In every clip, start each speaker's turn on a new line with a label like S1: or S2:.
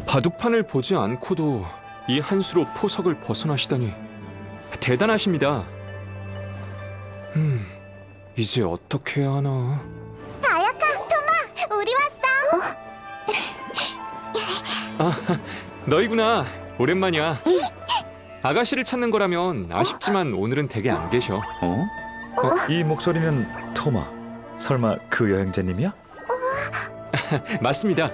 S1: 바둑판을 보지 않고도 이 한 수로 포석을 벗어나시다니 대단하십니다. 이제 어떻게 해야 하나.
S2: 다야카, 토마, 우리 왔어.
S1: 아, 너희구나. 오랜만이야. 아가씨를 찾는 거라면 아쉽지만 오늘은 댁에 안 계셔.
S3: 이 목소리는 토마. 설마 그 여행자님이야?
S1: 맞습니다.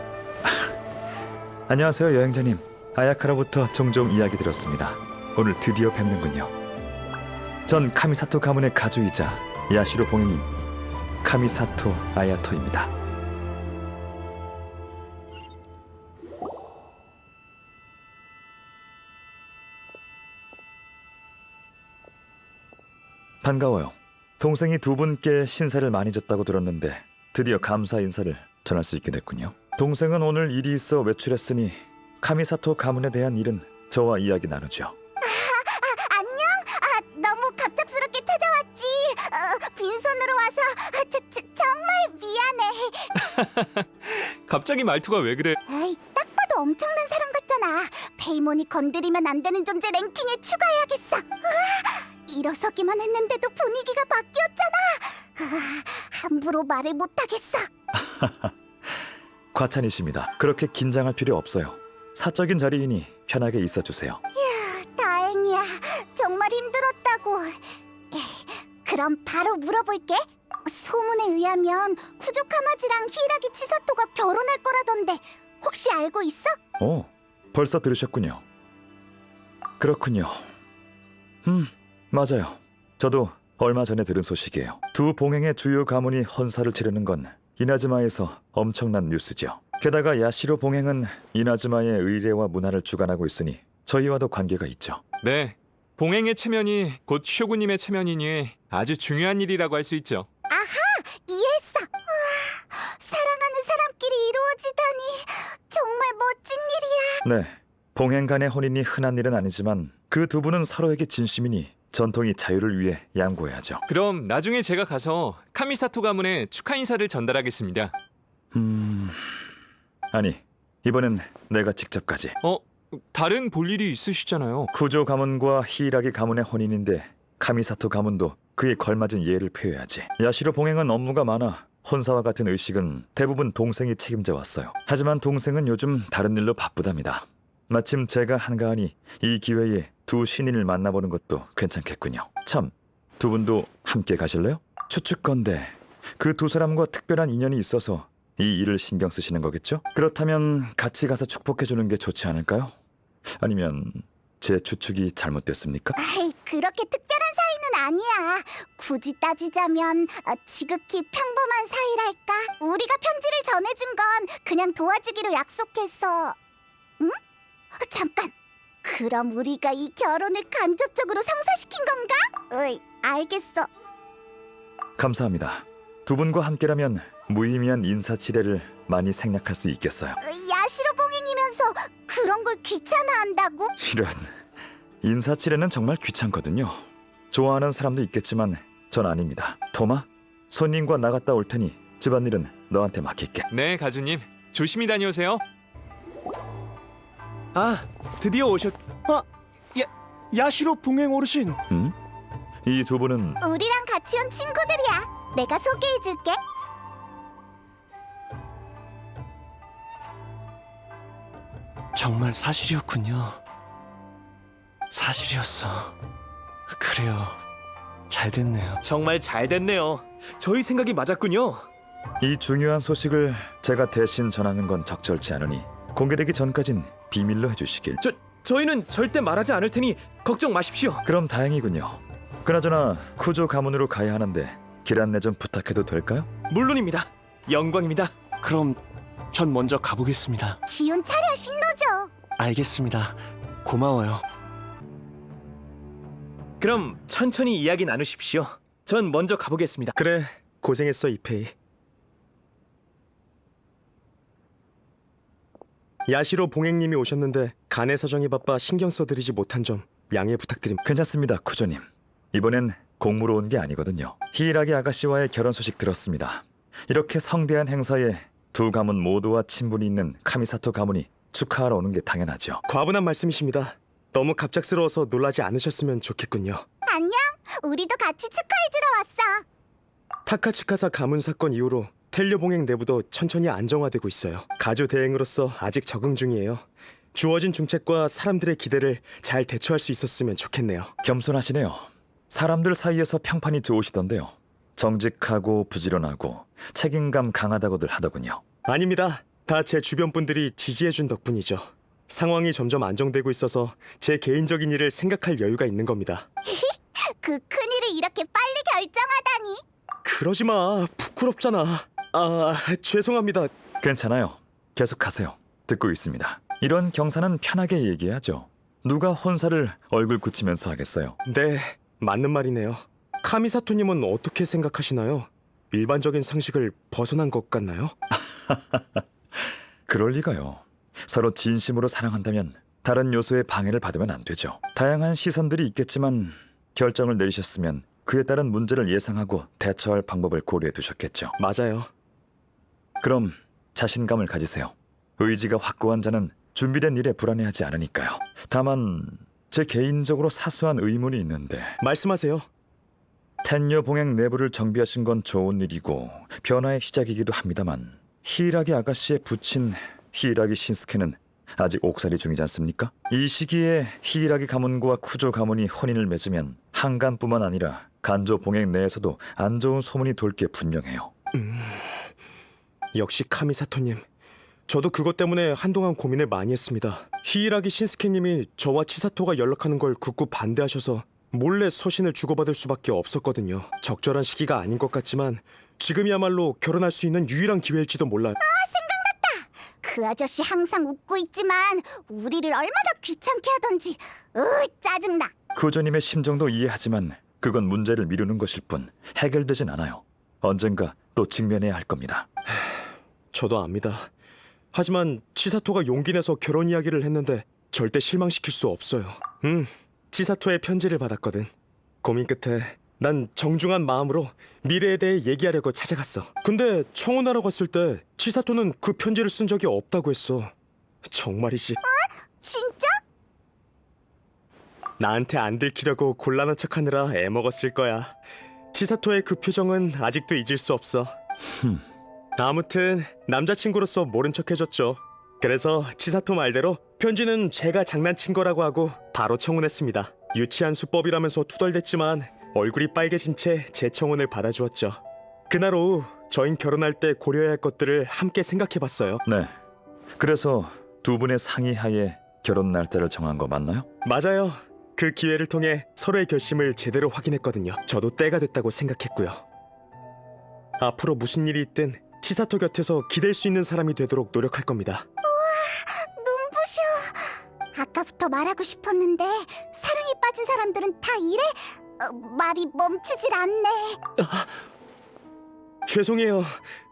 S3: 안녕하세요, 여행자님. 아야카로부터 종종 이야기 들었습니다. 오늘 드디어 뵙는군요. 전 카미사토 가문의 가주이자 야시로 봉행인 카미사토 아야토입니다. 반가워요. 동생이 두 분께 신세를 많이 졌다고 들었는데 드디어 감사 인사를 전할 수 있게 됐군요. 동생은 오늘 일이 있어 외출했으니 카미사토 가문에 대한 일은 저와 이야기 나누죠.
S2: 안녕. 너무 갑작스럽게 찾아왔지. 빈손으로 와서 정말 미안해.
S1: 갑자기 말투가 왜 그래?
S2: 에이, 딱 봐도 엄청난 사람 같잖아. 페이몬이 건드리면 안 되는 존재 랭킹에 추가해야겠어. 일어서기만 했는데도 분위기가 바뀌었잖아. 함부로 말을 못하겠어.
S3: 과찬이십니다. 그렇게 긴장할 필요 없어요. 사적인 자리이니 편하게 있어주세요.
S2: 다행이야. 정말 힘들었다고. 그럼 바로 물어볼게. 소문에 의하면 쿠조카마지랑 히라기 치사토가 결혼할 거라던데 혹시 알고 있어?
S3: 오, 벌써 들으셨군요. 그렇군요. 맞아요. 저도 얼마 전에 들은 소식이에요. 두 봉행의 주요 가문이 헌사를 치르는 건 이나즈마에서 엄청난 뉴스죠. 게다가 야시로 봉행은 이나즈마의 의례와 문화를 주관하고 있으니 저희와도 관계가 있죠.
S1: 네, 봉행의 체면이 곧 쇼구님의 체면이니 아주 중요한 일이라고 할 수 있죠.
S2: 이해했어. 사랑하는 사람끼리 이루어지다니 정말 멋진 일이야.
S3: 네, 봉행 간의 혼인이 흔한 일은 아니지만 그 두 분은 서로에게 진심이니 전통이 자유를 위해 양보해야죠.
S1: 그럼 나중에 제가 가서 카미사토 가문에 축하 인사를 전달하겠습니다.
S3: 아니, 이번엔 내가 직접 가지.
S1: 다른 볼 일이 있으시잖아요.
S3: 쿠조 가문과 히이라기 가문의 혼인인데 카미사토 가문도 그에 걸맞은 예를 표해야지. 야시로 봉행은 업무가 많아 혼사와 같은 의식은 대부분 동생이 책임져 왔어요. 하지만 동생은 요즘 다른 일로 바쁘답니다. 마침 제가 한가하니 이 기회에 두 신인을 만나보는 것도 괜찮겠군요. 참, 두 분도 함께 가실래요? 추측건데 그 두 사람과 특별한 인연이 있어서 이 일을 신경 쓰시는 거겠죠? 그렇다면 같이 가서 축복해주는 게 좋지 않을까요? 아니면 제 추측이 잘못됐습니까?
S2: 아이, 그렇게 특별한 사이는 아니야. 굳이 따지자면 지극히 평범한 사이랄까? 우리가 편지를 전해준 건 그냥 도와주기로 약속했어. 응? 잠깐. 그럼 우리가 이 결혼을 간접적으로 성사시킨 건가? 으이, 알겠어.
S3: 감사합니다. 두 분과 함께라면 무의미한 인사치레를 많이 생략할 수 있겠어요.
S2: 야시로 봉행이면서 그런 걸 귀찮아한다고?
S3: 이런, 인사치레는 정말 귀찮거든요. 좋아하는 사람도 있겠지만 전 아닙니다. 토마, 손님과 나갔다 올 테니 집안일은 너한테 맡길게.
S1: 네, 가주님. 조심히 다녀오세요.
S4: 드디어 오셨... 야시로 봉행 어르신!
S3: 이 두 분은
S2: 우리랑 같이 온 친구들이야. 내가 소개해줄게.
S4: 정말 사실이었군요. 사실이었어. 그래요. 잘 됐네요. 정말 잘 됐네요. 저희 생각이 맞았군요.
S3: 이 중요한 소식을 제가 대신 전하는 건 적절치 않으니 공개되기 전까진 비밀로 해주시길.
S4: 저희는 절대 말하지 않을 테니 걱정 마십시오.
S3: 그럼 다행이군요. 그나저나 쿠조 가문으로 가야 하는데 길 안내 좀 부탁해도 될까요?
S4: 물론입니다. 영광입니다. 그럼 전 먼저 가보겠습니다.
S2: 기운 차려, 신노조.
S4: 알겠습니다. 고마워요. 그럼 천천히 이야기 나누십시오. 전 먼저 가보겠습니다. 그래, 고생했어 이페이. 야시로 봉행님이 오셨는데 간의 사정이 바빠 신경 써드리지 못한 점 양해 부탁드립니다.
S3: 괜찮습니다, 쿠조님. 이번엔 공무로 온 게 아니거든요. 히이라기 아가씨와의 결혼 소식 들었습니다. 이렇게 성대한 행사에 두 가문 모두와 친분이 있는 카미사토 가문이 축하하러 오는 게 당연하죠.
S4: 과분한 말씀이십니다. 너무 갑작스러워서 놀라지 않으셨으면 좋겠군요.
S2: 안녕. 우리도 같이 축하해주러 왔어.
S4: 타카츠카사 가문 사건 이후로 텔료 봉행 내부도 천천히 안정화되고 있어요. 가주 대행으로서 아직 적응 중이에요. 주어진 중책과 사람들의 기대를 잘 대처할 수 있었으면 좋겠네요.
S3: 겸손하시네요. 사람들 사이에서 평판이 좋으시던데요. 정직하고 부지런하고 책임감 강하다고들 하더군요.
S4: 아닙니다. 다 제 주변 분들이 지지해준 덕분이죠. 상황이 점점 안정되고 있어서 제 개인적인 일을 생각할 여유가 있는 겁니다.
S2: 그 큰일을 이렇게 빨리 결정하다니.
S4: 그러지 마. 부끄럽잖아. 죄송합니다.
S3: 괜찮아요. 계속하세요. 듣고 있습니다. 이런 경사는 편하게 얘기하죠. 누가 혼사를 얼굴 굳히면서 하겠어요.
S4: 네, 맞는 말이네요. 카미사토님은 어떻게 생각하시나요? 일반적인 상식을 벗어난 것 같나요?
S3: 그럴 리가요. 서로 진심으로 사랑한다면 다른 요소의 방해를 받으면 안 되죠. 다양한 시선들이 있겠지만 결정을 내리셨으면 그에 따른 문제를 예상하고 대처할 방법을 고려해 두셨겠죠.
S4: 맞아요.
S3: 그럼 자신감을 가지세요. 의지가 확고한 자는 준비된 일에 불안해하지 않으니까요. 다만 제 개인적으로 사소한 의문이 있는데
S4: 말씀하세요.
S3: 텐녀 봉행 내부를 정비하신 건 좋은 일이고 변화의 시작이기도 합니다만 히이라기 아가씨의 부친 히이라기 신스케는 아직 옥살이 중이지 않습니까? 이 시기에 히이라기 가문과 쿠조 가문이 혼인을 맺으면 한간뿐만 아니라 간조 봉행 내에서도 안 좋은 소문이 돌 게 분명해요.
S4: 역시 카미사토님. 저도 그것 때문에 한동안 고민을 많이 했습니다. 히이라기 신스케님이 저와 치사토가 연락하는 걸 극구 반대하셔서 몰래 서신을 주고받을 수밖에 없었거든요. 적절한 시기가 아닌 것 같지만 지금이야말로 결혼할 수 있는 유일한 기회일지도 몰라요.
S2: 그 아저씨 항상 웃고 있지만 우리를 얼마나 귀찮게 하던지. 짜증나.
S3: 쿠조님의 심정도 이해하지만 그건 문제를 미루는 것일 뿐 해결되진 않아요. 언젠가 또 직면해야 할 겁니다.
S4: 저도 압니다. 하지만 치사토가 용기 내서 결혼 이야기를 했는데 절대 실망시킬 수 없어요. 치사토의 편지를 받았거든. 고민 끝에 난 정중한 마음으로 미래에 대해 얘기하려고 찾아갔어. 근데 청혼하러 갔을 때 치사토는 그 편지를 쓴 적이 없다고 했어. 정말이지.
S2: 진짜?
S4: 나한테 안 들키려고 곤란한 척하느라 애먹었을 거야. 치사토의 그 표정은 아직도 잊을 수 없어. 아무튼 남자친구로서 모른 척 해줬죠. 그래서 치사토 말대로 편지는 제가 장난친 거라고 하고 바로 청혼했습니다. 유치한 수법이라면서 투덜댔지만 얼굴이 빨개진 채 제 청혼을 받아주었죠. 그날 오후 저흰 결혼할 때 고려해야 할 것들을 함께 생각해봤어요.
S3: 네. 그래서 두 분의 상의하에 결혼 날짜를 정한 거 맞나요?
S4: 맞아요. 그 기회를 통해 서로의 결심을 제대로 확인했거든요. 저도 때가 됐다고 생각했고요. 앞으로 무슨 일이 있든 치사토 곁에서 기댈 수 있는 사람이 되도록 노력할 겁니다.
S2: 눈부셔. 아까부터 말하고 싶었는데 사랑에 빠진 사람들은 다 이래? 말이 멈추질 않네.
S4: 죄송해요.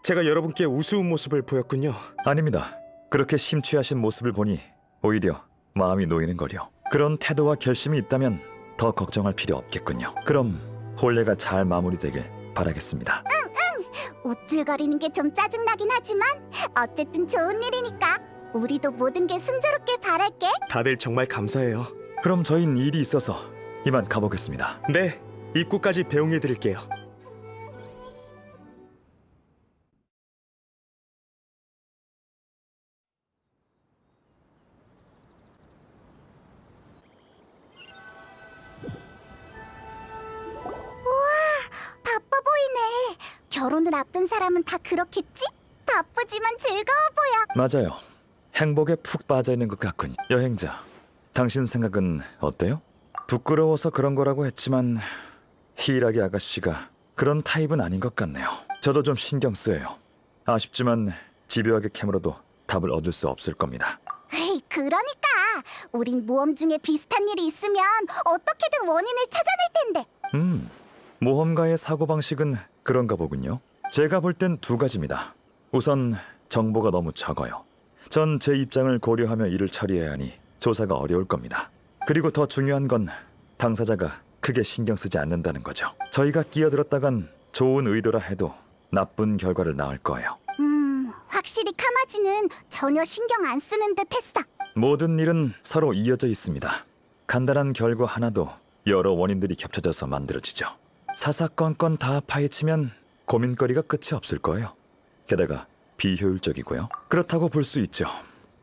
S4: 제가 여러분께 우스운 모습을 보였군요.
S3: 아닙니다. 그렇게 심취하신 모습을 보니 오히려 마음이 놓이는 거려. 그런 태도와 결심이 있다면 더 걱정할 필요 없겠군요. 그럼 혼례가 잘 마무리되길 바라겠습니다.
S2: 우쭐거리는 게 좀 짜증나긴 하지만 어쨌든 좋은 일이니까 우리도 모든 게 순조롭게 바랄게.
S4: 다들 정말 감사해요.
S3: 그럼 저흰 일이 있어서 이만 가보겠습니다.
S4: 네, 입구까지 배웅해드릴게요.
S2: 바빠 보이네. 결혼을 앞둔 사람은 다 그렇겠지? 바쁘지만 즐거워 보여.
S3: 맞아요. 행복에 푹 빠져있는 것 같군. 여행자, 당신 생각은 어때요? 부끄러워서 그런 거라고 했지만 히이라기 아가씨가 그런 타입은 아닌 것 같네요. 저도 좀 신경 쓰여요. 아쉽지만 집요하게 캐물어도 답을 얻을 수 없을 겁니다.
S2: 에이, 그러니까 우린 모험 중에 비슷한 일이 있으면 어떻게든 원인을 찾아낼 텐데.
S3: 모험가의 사고방식은 그런가 보군요. 제가 볼 땐 두 가지입니다. 우선 정보가 너무 적어요. 전 제 입장을 고려하며 일을 처리해야 하니 조사가 어려울 겁니다. 그리고 더 중요한 건 당사자가 크게 신경 쓰지 않는다는 거죠. 저희가 끼어들었다간 좋은 의도라 해도 나쁜 결과를 낳을 거예요.
S2: 확실히 카마지는 전혀 신경 안 쓰는 듯했어.
S3: 모든 일은 서로 이어져 있습니다. 간단한 결과 하나도 여러 원인들이 겹쳐져서 만들어지죠. 사사건건 다 파헤치면 고민거리가 끝이 없을 거예요. 게다가 비효율적이고요. 그렇다고 볼 수 있죠.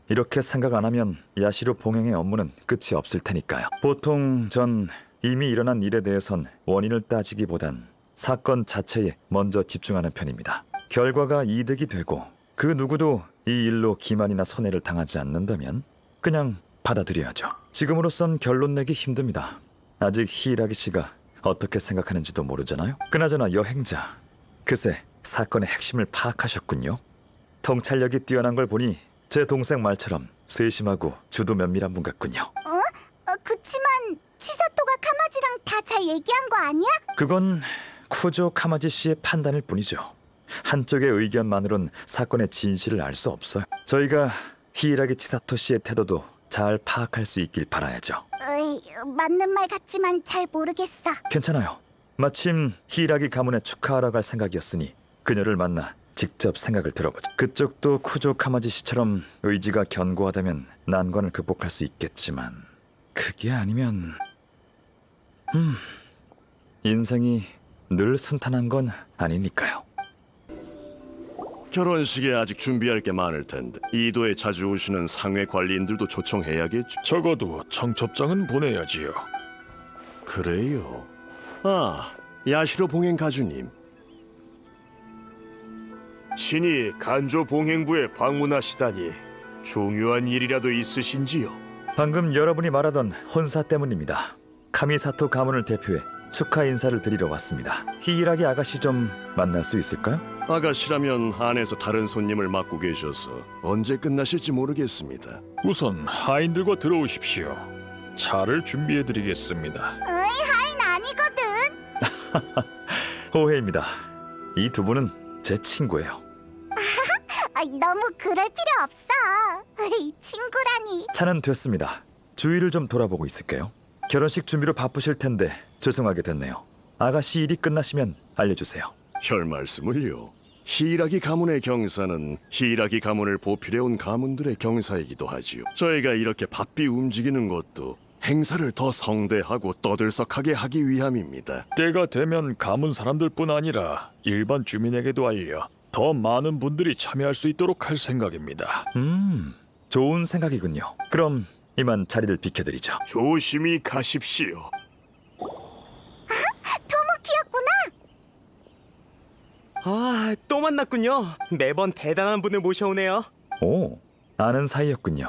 S3: 이렇게 생각 안 하면 야시로 봉행의 업무는 끝이 없을 테니까요. 보통 전 이미 일어난 일에 대해선 원인을 따지기보단 사건 자체에 먼저 집중하는 편입니다. 결과가 이득이 되고 그 누구도 이 일로 기만이나 손해를 당하지 않는다면 그냥 받아들여야죠. 지금으로선 결론 내기 힘듭니다. 아직 히이라기 씨가 어떻게 생각하는지도 모르잖아요. 그나저나 여행자, 그새 사건의 핵심을 파악하셨군요. 통찰력이 뛰어난 걸 보니 제 동생 말처럼 세심하고 주도 면밀한 분 같군요.
S2: 그치만 치사토가 카마지랑 다 잘 얘기한 거 아니야?
S3: 그건 쿠조 카마지 씨의 판단일 뿐이죠. 한쪽의 의견만으론 사건의 진실을 알 수 없어요. 저희가 히이라기 치사토 씨의 태도도 잘 파악할 수 있길 바라야죠.
S2: 맞는 말 같지만 잘 모르겠어.
S3: 괜찮아요. 마침 히이라기 가문에 축하하러 갈 생각이었으니 그녀를 만나 직접 생각을 들어보죠. 그쪽도 쿠조 카마지 씨처럼 의지가 견고하다면 난관을 극복할 수 있겠지만 그게 아니면 인생이 늘 순탄한 건 아니니까요.
S5: 결혼식에 아직 준비할 게 많을 텐데 이도에 자주 오시는 상회 관리인들도 초청해야겠죠.
S6: 적어도 청첩장은 보내야지요.
S5: 그래요. 아, 야시로 봉행 가주님.
S7: 신이 간조 봉행부에 방문하시다니 중요한 일이라도 있으신지요?
S3: 방금 여러분이 말하던 혼사 때문입니다. 카미사토 가문을 대표해 축하 인사를 드리러 왔습니다. 히이라기 아가씨 좀 만날 수 있을까요?
S5: 아가씨라면 안에서 다른 손님을 맡고 계셔서 언제 끝나실지 모르겠습니다.
S6: 우선 하인들과 들어오십시오. 차를 준비해드리겠습니다.
S2: 하인 아니거든.
S3: 오해입니다. 이 두 분은 제 친구예요.
S2: 너무 그럴 필요 없어. 친구라니.
S3: 차는 됐습니다. 주위를 좀 돌아보고 있을게요. 결혼식 준비로 바쁘실 텐데 죄송하게 됐네요. 아가씨 일이 끝나시면 알려주세요.
S5: 별 말씀을요. 히이라기 가문의 경사는 히이라기 가문을 보필해온 가문들의 경사이기도 하지요. 저희가 이렇게 바삐 움직이는 것도 행사를 더 성대하고 떠들썩하게 하기 위함입니다.
S6: 때가 되면 가문 사람들뿐 아니라 일반 주민에게도 알려 더 많은 분들이 참여할 수 있도록 할 생각입니다.
S3: 좋은 생각이군요. 그럼 이만 자리를 비켜드리죠.
S7: 조심히 가십시오.
S2: 토모키였구나.
S4: 아, 또 만났군요. 매번 대단한 분을 모셔오네요.
S3: 오, 아는 사이였군요.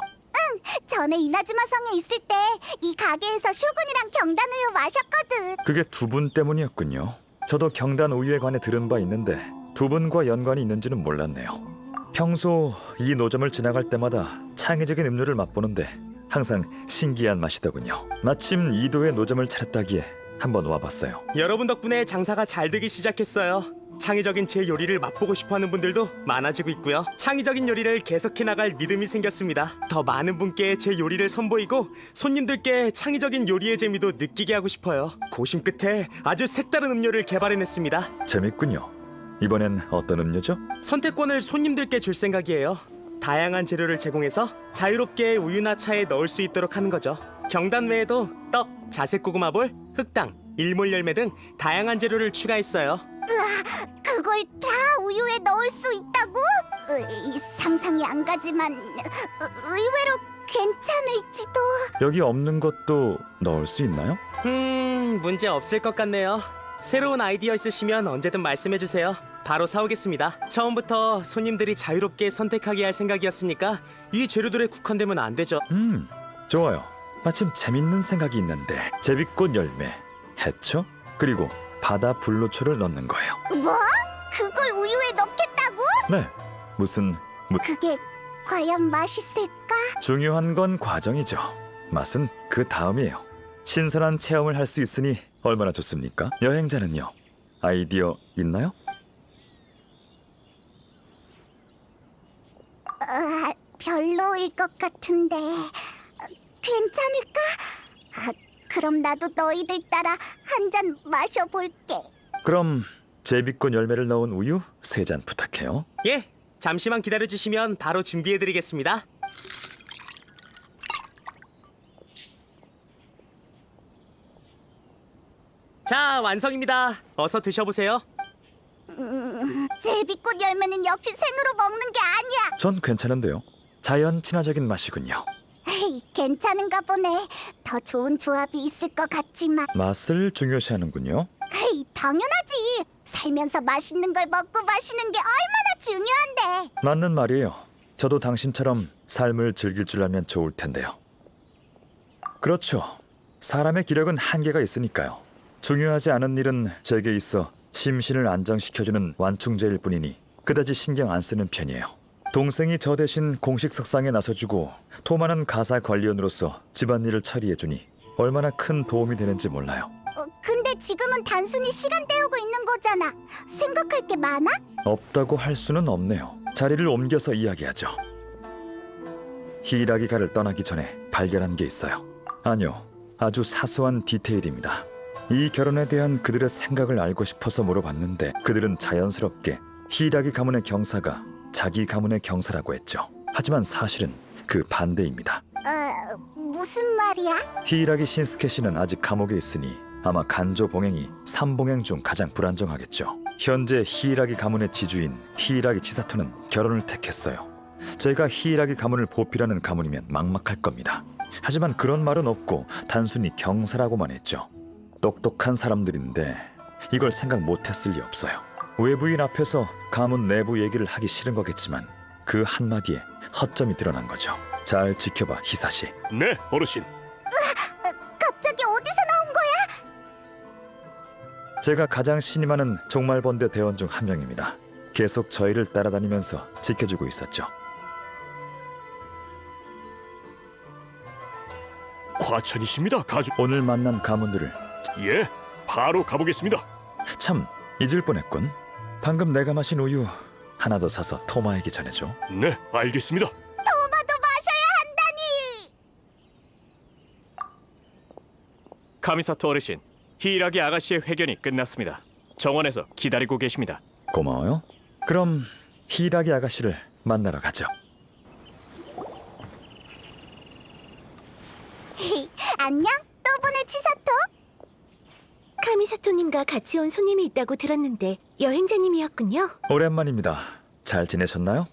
S2: 전에 이나즈마 성에 있을 때 이 가게에서 쇼군이랑 경단 우유 마셨거든.
S3: 그게 두 분 때문이었군요. 저도 경단 우유에 관해 들은 바 있는데 두 분과 연관이 있는지는 몰랐네요. 평소 이 노점을 지나갈 때마다 창의적인 음료를 맛보는데 항상 신기한 맛이더군요. 마침 이도에 노점을 차렸다기에 한번 와봤어요.
S4: 여러분 덕분에 장사가 잘 되기 시작했어요. 창의적인 제 요리를 맛보고 싶어하는 분들도 많아지고 있고요. 창의적인 요리를 계속해 나갈 믿음이 생겼습니다. 더 많은 분께 제 요리를 선보이고 손님들께 창의적인 요리의 재미도 느끼게 하고 싶어요. 고심 끝에 아주 색다른 음료를 개발해냈습니다.
S3: 재밌군요. 이번엔 어떤 음료죠?
S4: 선택권을 손님들께 줄 생각이에요. 다양한 재료를 제공해서 자유롭게 우유나 차에 넣을 수 있도록 하는 거죠. 경단 외에도 떡, 자색 고구마볼, 흑당, 일몰 열매 등 다양한 재료를 추가했어요.
S2: 그걸 다 우유에 넣을 수 있다고? 상상이 안 가지만 의외로 괜찮을지도.
S3: 여기 없는 것도 넣을 수 있나요?
S4: 문제 없을 것 같네요. 새로운 아이디어 있으시면 언제든 말씀해주세요. 바로 사오겠습니다. 처음부터 손님들이 자유롭게 선택하게 할 생각이었으니까 이 재료들에 국한되면 안 되죠.
S3: 좋아요. 마침 재밌는 생각이 있는데 제비꽃 열매, 해초, 그리고 바다 불로초를 넣는 거예요.
S2: 뭐? 그걸 우유에 넣겠다고?
S3: 네, 무슨
S2: 그게 과연 맛있을까?
S3: 중요한 건 과정이죠. 맛은 그 다음이에요. 신선한 체험을 할 수 있으니 얼마나 좋습니까? 여행자는요, 아이디어 있나요?
S2: 별로일 것 같은데 괜찮을까? 그럼 나도 너희들 따라 한 잔 마셔볼게.
S3: 그럼 제비꽃 열매를 넣은 우유 3잔 부탁해요.
S4: 예, 잠시만 기다려주시면 바로 준비해드리겠습니다. 자, 완성입니다. 어서 드셔보세요.
S2: 제비꽃 열매는 역시 생으로 먹는 게 아니야.
S3: 전 괜찮은데요. 자연 친화적인 맛이군요.
S2: 헤이, 괜찮은가 보네. 더 좋은 조합이 있을 것 같지만.
S3: 맛을 중요시하는군요.
S2: 헤이, 당연하지. 살면서 맛있는 걸 먹고 마시는 게 얼마나 중요한데.
S3: 맞는 말이에요. 저도 당신처럼 삶을 즐길 줄 알면 좋을 텐데요. 그렇죠. 사람의 기력은 한계가 있으니까요. 중요하지 않은 일은 제게 있어 심신을 안정시켜주는 완충제일 뿐이니 그다지 신경 안 쓰는 편이에요. 동생이 저 대신 공식 석상에 나서주고 토마는 가사 관리원으로서 집안일을 처리해주니 얼마나 큰 도움이 되는지 몰라요.
S2: 근데 지금은 단순히 시간 때우고 있는 거잖아. 생각할 게 많아?
S3: 없다고 할 수는 없네요. 자리를 옮겨서 이야기하죠. 히이라기가를 떠나기 전에 발견한 게 있어요. 아니요, 아주 사소한 디테일입니다. 이 결혼에 대한 그들의 생각을 알고 싶어서 물어봤는데 그들은 자연스럽게 히이라기 가문의 경사가 자기 가문의 경사라고 했죠. 하지만 사실은 그 반대입니다.
S2: 무슨 말이야?
S3: 히이라기 신스케 씨는 아직 감옥에 있으니 아마 간조 봉행이 3봉행 중 가장 불안정하겠죠. 현재 히이라기 가문의 지주인 히이라기 치사토는 결혼을 택했어요. 제가 히이라기 가문을 보필하는 가문이면 막막할 겁니다. 하지만 그런 말은 없고 단순히 경사라고만 했죠. 똑똑한 사람들인데 이걸 생각 못했을 리 없어요. 외부인 앞에서 가문 내부 얘기를 하기 싫은 거겠지만 그 한마디에 허점이 드러난 거죠. 잘 지켜봐, 히사시.
S7: 네, 어르신.
S2: 갑자기 어디서 나온 거야?
S3: 제가 가장 신임하는 종말번대 대원 중 한 명입니다. 계속 저희를 따라다니면서 지켜주고 있었죠.
S7: 과찬이십니다, 가족.
S3: 오늘 만난 가문들을
S7: 예, 바로 가보겠습니다.
S3: 참 잊을 뻔했군. 방금 내가 마신 우유 하나 더 사서 토마에게 전해줘.
S7: 네, 알겠습니다.
S2: 토마도 마셔야 한다니.
S8: 카미사토 어르신, 히이라기 아가씨의 회견이 끝났습니다. 정원에서 기다리고 계십니다.
S3: 고마워요. 그럼 히이라기 아가씨를 만나러 가죠.
S2: 안녕, 또 보네 치사토.
S9: 카미사토님과 같이 온 손님이 있다고 들었는데 여행자님이었군요.
S3: 오랜만입니다. 잘 지내셨나요?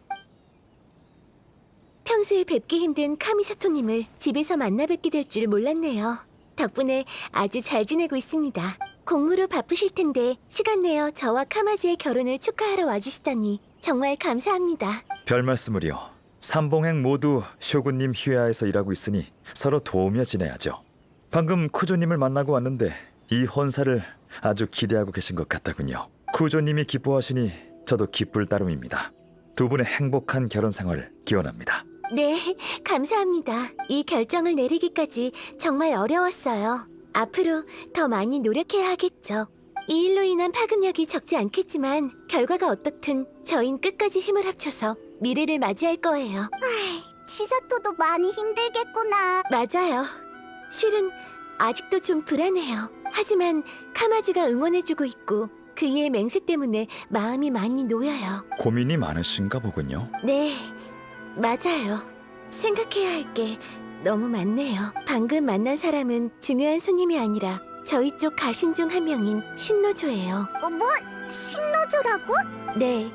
S9: 평소에 뵙기 힘든 카미사토님을 집에서 만나 뵙게 될 줄 몰랐네요. 덕분에 아주 잘 지내고 있습니다. 공무로 바쁘실 텐데 시간 내어 저와 카마지의 결혼을 축하하러 와주시다니 정말 감사합니다.
S3: 별 말씀을요. 삼봉행 모두 쇼군님 휘하에서 일하고 있으니 서로 도우며 지내야죠. 방금 쿠조님을 만나고 왔는데 이 혼사를 아주 기대하고 계신 것 같더군요. 쿠조님이 기뻐하시니 저도 기쁠 따름입니다. 두 분의 행복한 결혼 생활을 기원합니다.
S9: 네, 감사합니다. 이 결정을 내리기까지 정말 어려웠어요. 앞으로 더 많이 노력해야 하겠죠. 이 일로 인한 파급력이 적지 않겠지만 결과가 어떻든 저흰 끝까지 힘을 합쳐서 미래를 맞이할 거예요.
S2: 치사토도 많이 힘들겠구나.
S9: 맞아요. 실은 아직도 좀 불안해요. 하지만 카마지가 응원해주고 있고 그의 맹세 때문에 마음이 많이 놓여요.
S3: 고민이 많으신가 보군요.
S9: 네, 맞아요. 생각해야 할 게 너무 많네요. 방금 만난 사람은 중요한 손님이 아니라 저희 쪽 가신 중 한 명인 신노조예요.
S2: 뭐? 신노조라고?
S9: 네,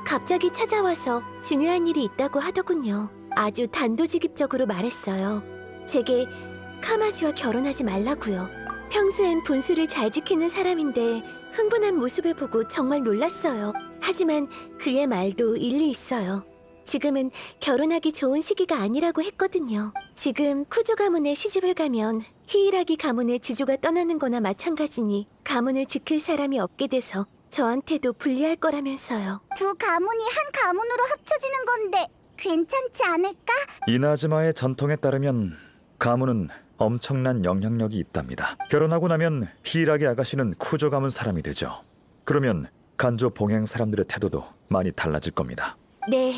S9: 갑자기 찾아와서 중요한 일이 있다고 하더군요. 아주 단도직입적으로 말했어요. 제게 카마지와 결혼하지 말라고요. 평소엔 분수를 잘 지키는 사람인데 흥분한 모습을 보고 정말 놀랐어요. 하지만 그의 말도 일리 있어요. 지금은 결혼하기 좋은 시기가 아니라고 했거든요. 지금 쿠조 가문에 시집을 가면 히이라기 가문의 지주가 떠나는 거나 마찬가지니 가문을 지킬 사람이 없게 돼서 저한테도 불리할 거라면서요.
S2: 두 가문이 한 가문으로 합쳐지는 건데 괜찮지 않을까?
S3: 이나즈마의 전통에 따르면 가문은 엄청난 영향력이 있답니다. 결혼하고 나면 히이라기 아가씨는 쿠조 가문 사람이 되죠. 그러면 간조 봉행 사람들의 태도도 많이 달라질 겁니다.
S9: 네,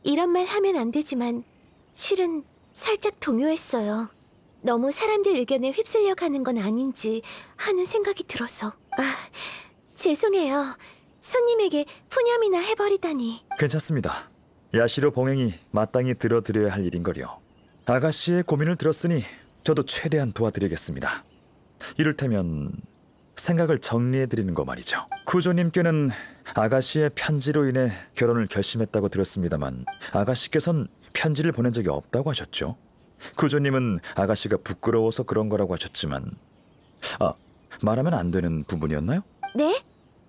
S9: 이런 말 하면 안 되지만 실은 살짝 동요했어요. 너무 사람들 의견에 휩쓸려 가는 건 아닌지 하는 생각이 들어서. 죄송해요. 손님에게 푸념이나 해버리다니.
S3: 괜찮습니다. 야시로 봉행이 마땅히 들어드려야 할 일인걸요. 아가씨의 고민을 들었으니 저도 최대한 도와드리겠습니다. 이를테면 생각을 정리해드리는 거 말이죠. 구조님께는 아가씨의 편지로 인해 결혼을 결심했다고 들었습니다만 아가씨께선 편지를 보낸 적이 없다고 하셨죠. 구조님은 아가씨가 부끄러워서 그런 거라고 하셨지만 말하면 안 되는 부분이었나요?
S9: 네?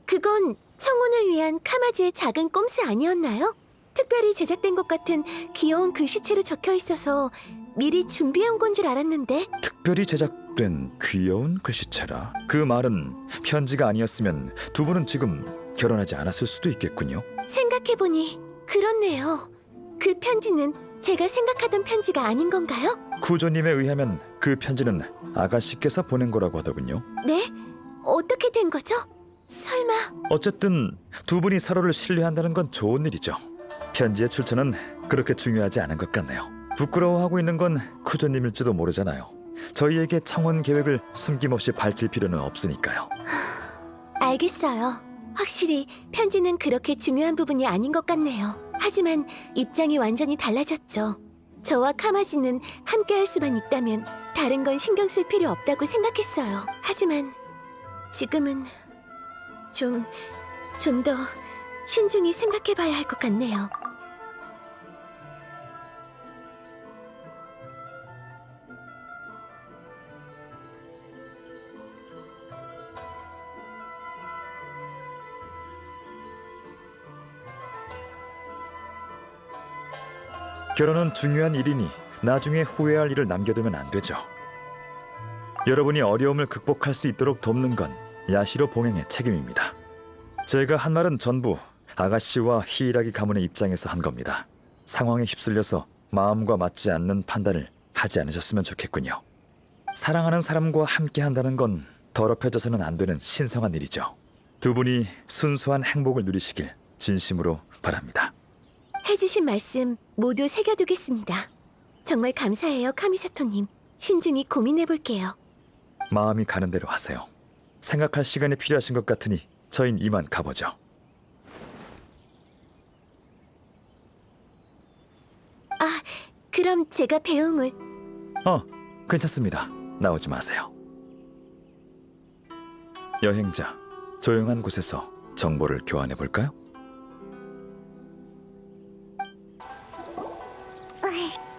S9: 그건 청혼을 위한 카마지의 작은 꼼수 아니었나요? 특별히 제작된 것 같은 귀여운 글씨체로 적혀 있어서 미리 준비해온 건 줄 알았는데.
S3: 특별히 제작된 귀여운 글씨체라. 그 말은 편지가 아니었으면 두 분은 지금 결혼하지 않았을 수도 있겠군요.
S9: 생각해보니 그렇네요. 그 편지는 제가 생각하던 편지가 아닌 건가요?
S3: 구조님에 의하면 그 편지는 아가씨께서 보낸 거라고 하더군요.
S9: 네? 어떻게 된 거죠? 설마...
S3: 어쨌든 두 분이 서로를 신뢰한다는 건 좋은 일이죠. 편지의 출처는 그렇게 중요하지 않은 것 같네요. 부끄러워하고 있는 건 구조님일지도 모르잖아요. 저희에게 청혼 계획을 숨김없이 밝힐 필요는 없으니까요.
S9: 알겠어요. 확실히 편지는 그렇게 중요한 부분이 아닌 것 같네요. 하지만 입장이 완전히 달라졌죠. 저와 카마지는 함께할 수만 있다면 다른 건 신경 쓸 필요 없다고 생각했어요. 하지만 지금은 좀 더 신중히 생각해봐야 할 것 같네요.
S3: 결혼은 중요한 일이니 나중에 후회할 일을 남겨두면 안 되죠. 여러분이 어려움을 극복할 수 있도록 돕는 건 야시로 봉행의 책임입니다. 제가 한 말은 전부 아가씨와 히이라기 가문의 입장에서 한 겁니다. 상황에 휩쓸려서 마음과 맞지 않는 판단을 하지 않으셨으면 좋겠군요. 사랑하는 사람과 함께 한다는 건 더럽혀져서는 안 되는 신성한 일이죠. 두 분이 순수한 행복을 누리시길 진심으로 바랍니다.
S9: 해주신 말씀 모두 새겨두겠습니다. 정말 감사해요, 카미사토님. 신중히 고민해볼게요.
S3: 마음이 가는 대로 하세요. 생각할 시간이 필요하신 것 같으니 저흰 이만 가보죠.
S9: 그럼 제가 배웅을...
S3: 괜찮습니다. 나오지 마세요. 여행자, 조용한 곳에서 정보를 교환해볼까요?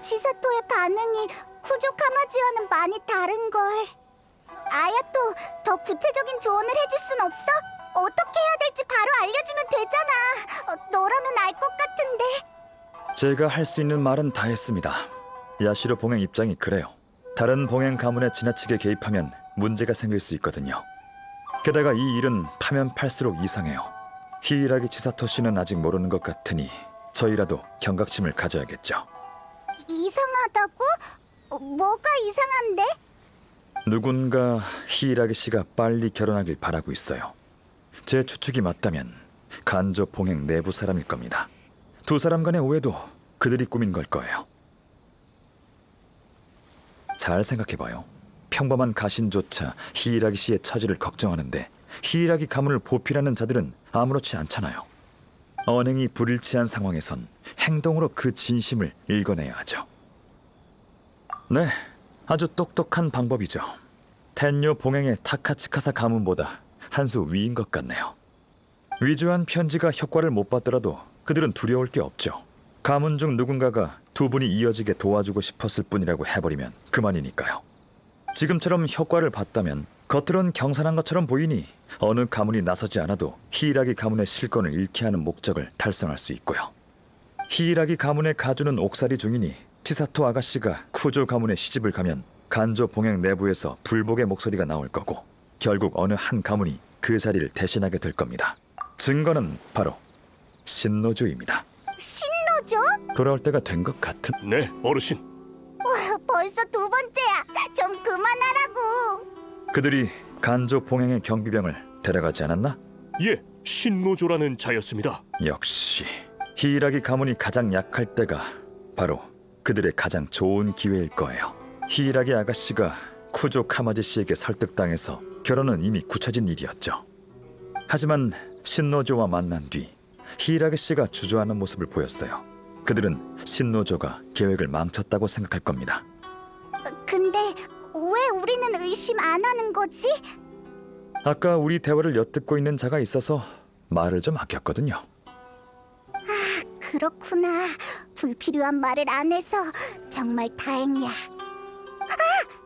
S2: 치사토의 반응이 쿠조 카마지와는 많이 다른걸. 아야토, 더 구체적인 조언을 해줄 순 없어? 어떻게 해야 될지 바로 알려주면 되잖아. 너라면 알 것 같은데.
S3: 제가 할 수 있는 말은 다 했습니다. 야시로 봉행 입장이 그래요. 다른 봉행 가문에 지나치게 개입하면 문제가 생길 수 있거든요. 게다가 이 일은 파면 팔수록 이상해요. 히이라기 치사토 씨는 아직 모르는 것 같으니 저희라도 경각심을 가져야겠죠.
S2: 이상하다고? 뭐가 이상한데?
S3: 누군가 히이라기 씨가 빨리 결혼하길 바라고 있어요. 제 추측이 맞다면 간조 봉행 내부 사람일 겁니다. 두 사람 간의 오해도 그들이 꾸민 걸 거예요. 잘 생각해봐요. 평범한 가신조차 히이라기 씨의 처지를 걱정하는데 히이라기 가문을 보필하는 자들은 아무렇지 않잖아요. 언행이 불일치한 상황에선 행동으로 그 진심을 읽어내야 하죠. 네, 아주 똑똑한 방법이죠. 텐요 봉행의 타카츠카사 가문보다 한 수 위인 것 같네요. 위조한 편지가 효과를 못 받더라도 그들은 두려울 게 없죠. 가문 중 누군가가 두 분이 이어지게 도와주고 싶었을 뿐이라고 해버리면 그만이니까요. 지금처럼 효과를 봤다면 겉으론 경산한 것처럼 보이니 어느 가문이 나서지 않아도 히이라기 가문의 실권을 잃게 하는 목적을 달성할 수 있고요. 히이라기 가문의 가주는 옥살이 중이니 치사토 아가씨가 쿠조 가문에 시집을 가면 간조 봉행 내부에서 불복의 목소리가 나올 거고 결국 어느 한 가문이 그 자리를 대신하게 될 겁니다. 증거는 바로 신노조입니다.
S2: 신노조?
S3: 돌아올 때가 된 것 같은...
S7: 네, 어르신.
S2: 벌써 두 번째야. 좀 그만하라고.
S3: 그들이 간조 봉행의 경비병을 데려가지 않았나?
S7: 예, 신노조라는 자였습니다.
S3: 역시 히이라기 가문이 가장 약할 때가 바로 그들의 가장 좋은 기회일 거예요. 히이라기 아가씨가 쿠조 카마지 씨에게 설득당해서 결혼은 이미 굳혀진 일이었죠. 하지만 신노조와 만난 뒤 히이라기 씨가 주저하는 모습을 보였어요. 그들은 신노조가 계획을 망쳤다고 생각할 겁니다.
S2: 근데 왜 우리는 의심 안 하는 거지?
S3: 아까 우리 대화를 엿듣고 있는 자가 있어서 말을 좀 아꼈거든요.
S2: 그렇구나. 불필요한 말을 안 해서 정말 다행이야.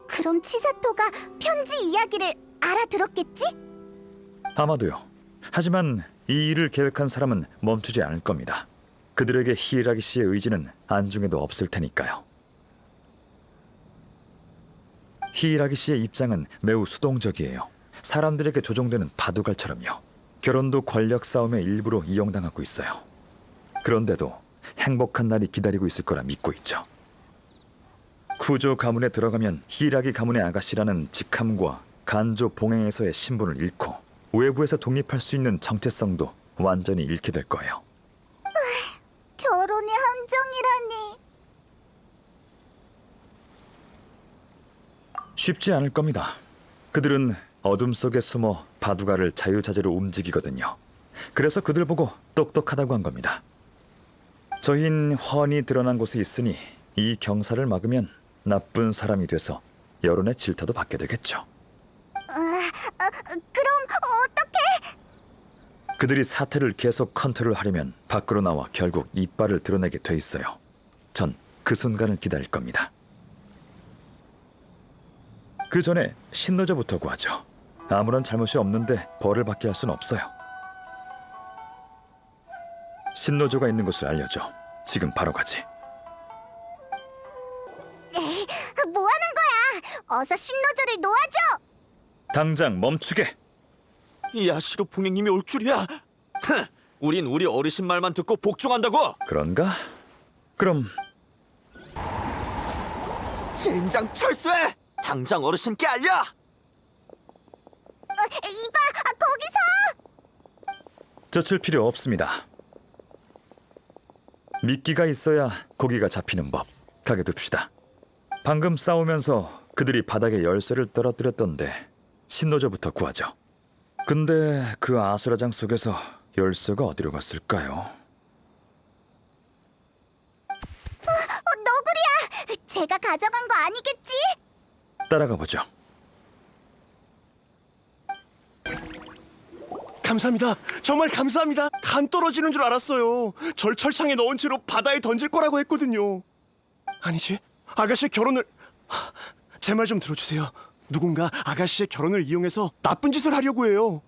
S2: 그럼 치사토가 편지 이야기를 알아들었겠지?
S3: 아마도요. 하지만 이 일을 계획한 사람은 멈추지 않을 겁니다. 그들에게 히이라기 씨의 의지는 안중에도 없을 테니까요. 히이라기 씨의 입장은 매우 수동적이에요. 사람들에게 조종되는 바둑알처럼요. 결혼도 권력 싸움의 일부로 이용당하고 있어요. 그런데도 행복한 날이 기다리고 있을 거라 믿고 있죠. 쿠조 가문에 들어가면 히이라기 가문의 아가씨라는 직함과 간조 봉행에서의 신분을 잃고 외부에서 독립할 수 있는 정체성도 완전히 잃게 될 거예요.
S2: 결혼이 함정이라니.
S3: 쉽지 않을 겁니다. 그들은 어둠 속에 숨어 바둑알을 자유자재로 움직이거든요. 그래서 그들 보고 똑똑하다고 한 겁니다. 저흰 훤히 드러난 곳에 있으니 이 경사를 막으면 나쁜 사람이 돼서 여론의 질타도 받게 되겠죠.
S2: 그럼 어떡해?
S3: 그들이 사태를 계속 컨트롤하려면 밖으로 나와 결국 이빨을 드러내게 돼 있어요. 전 그 순간을 기다릴 겁니다. 그 전에 신노조부터 구하죠. 아무런 잘못이 없는데 벌을 받게 할 수는 없어요. 신노조가 있는 곳을 알려줘. 지금 바로 가지.
S2: 뭐 하는 거야? 어서 신노조를 놓아줘.
S3: 당장 멈추게.
S10: 야시로 봉행님이 올 줄이야. 우린 우리 어르신 말만 듣고 복종한다고.
S3: 그런가? 그럼
S10: 젠장 철수해. 당장 어르신께 알려.
S2: 이봐, 거기서!
S3: 젖힐 필요 없습니다. 미끼가 있어야 고기가 잡히는 법. 가게 둡시다. 방금 싸우면서 그들이 바닥에 열쇠를 떨어뜨렸던데 신노조부터 구하죠. 근데 그 아수라장 속에서 열쇠가 어디로 갔을까요?
S2: 너구리야! 제가 가져간 거 아니겠지?
S3: 따라가 보죠.
S4: 감사합니다. 정말 감사합니다. 간 떨어지는 줄 알았어요. 절 철창에 넣은 채로 바다에 던질 거라고 했거든요. 아니지, 아가씨의 결혼을... 제 말 좀 들어주세요. 누군가 아가씨의 결혼을 이용해서 나쁜 짓을 하려고 해요.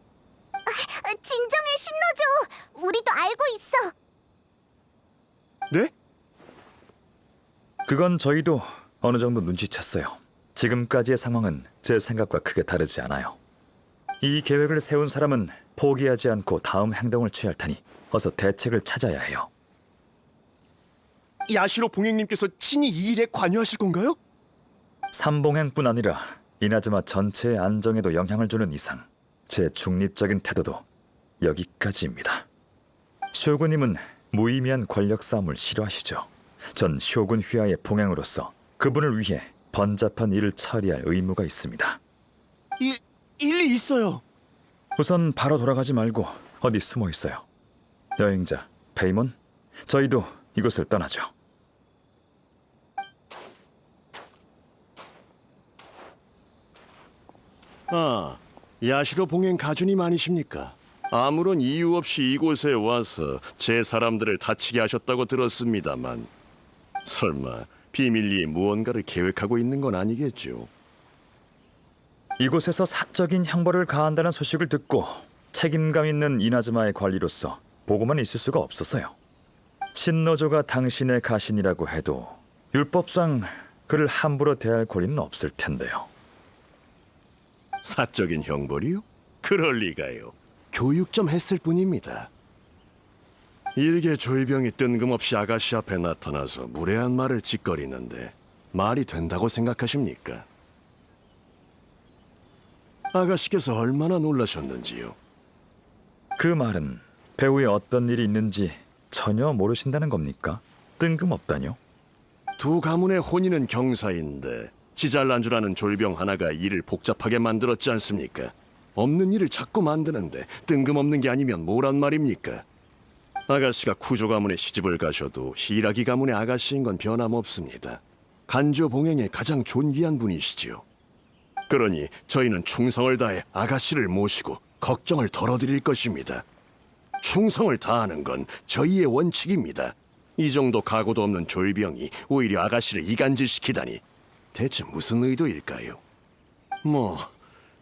S2: 진정해, 신노조. 우리도 알고 있어.
S4: 네?
S3: 그건 저희도 어느 정도 눈치챘어요. 지금까지의 상황은 제 생각과 크게 다르지 않아요. 이 계획을 세운 사람은 포기하지 않고 다음 행동을 취할 테니 어서 대책을 찾아야 해요.
S4: 야시로 봉행님께서 친히 이 일에 관여하실 건가요?
S3: 삼봉행뿐 아니라 이나즈마 전체의 안정에도 영향을 주는 이상 제 중립적인 태도도 여기까지입니다. 쇼군님은 무의미한 권력 싸움을 싫어하시죠. 전 쇼군 휘하의 봉행으로서 그분을 위해 번잡한 일을 처리할 의무가 있습니다.
S4: 일리 있어요.
S3: 우선 바로 돌아가지 말고 어디 숨어 있어요. 여행자 페이몬, 저희도 이곳을 떠나죠.
S5: 아, 야시로 봉행 가주님 아니십니까? 아무런 이유 없이 이곳에 와서 제 사람들을 다치게 하셨다고 들었습니다만 설마 비밀리에 무언가를 계획하고 있는 건 아니겠죠?
S3: 이곳에서 사적인 형벌을 가한다는 소식을 듣고 책임감 있는 이나즈마의 관리로서 보고만 있을 수가 없어서요. 신노조가 당신의 가신이라고 해도 율법상 그를 함부로 대할 권리는 없을 텐데요.
S5: 사적인 형벌이요? 그럴 리가요. 교육 좀 했을 뿐입니다. 일개 조이병이 뜬금없이 아가씨 앞에 나타나서 무례한 말을 짓거리는데 말이 된다고 생각하십니까? 아가씨께서 얼마나 놀라셨는지요?
S3: 그 말은 배후에 어떤 일이 있는지 전혀 모르신다는 겁니까? 뜬금없다뇨?
S5: 두 가문의 혼인은 경사인데 지잘난 줄 아는 졸병 하나가 일을 복잡하게 만들었지 않습니까? 없는 일을 자꾸 만드는데 뜬금없는 게 아니면 뭐란 말입니까? 아가씨가 쿠조 가문에 시집을 가셔도 히라기 가문의 아가씨인 건 변함없습니다. 간조 봉행의 가장 존귀한 분이시지요. 그러니 저희는 충성을 다해 아가씨를 모시고 걱정을 덜어드릴 것입니다. 충성을 다하는 건 저희의 원칙입니다. 이 정도 각오도 없는 졸병이 오히려 아가씨를 이간질시키다니 대체 무슨 의도일까요? 뭐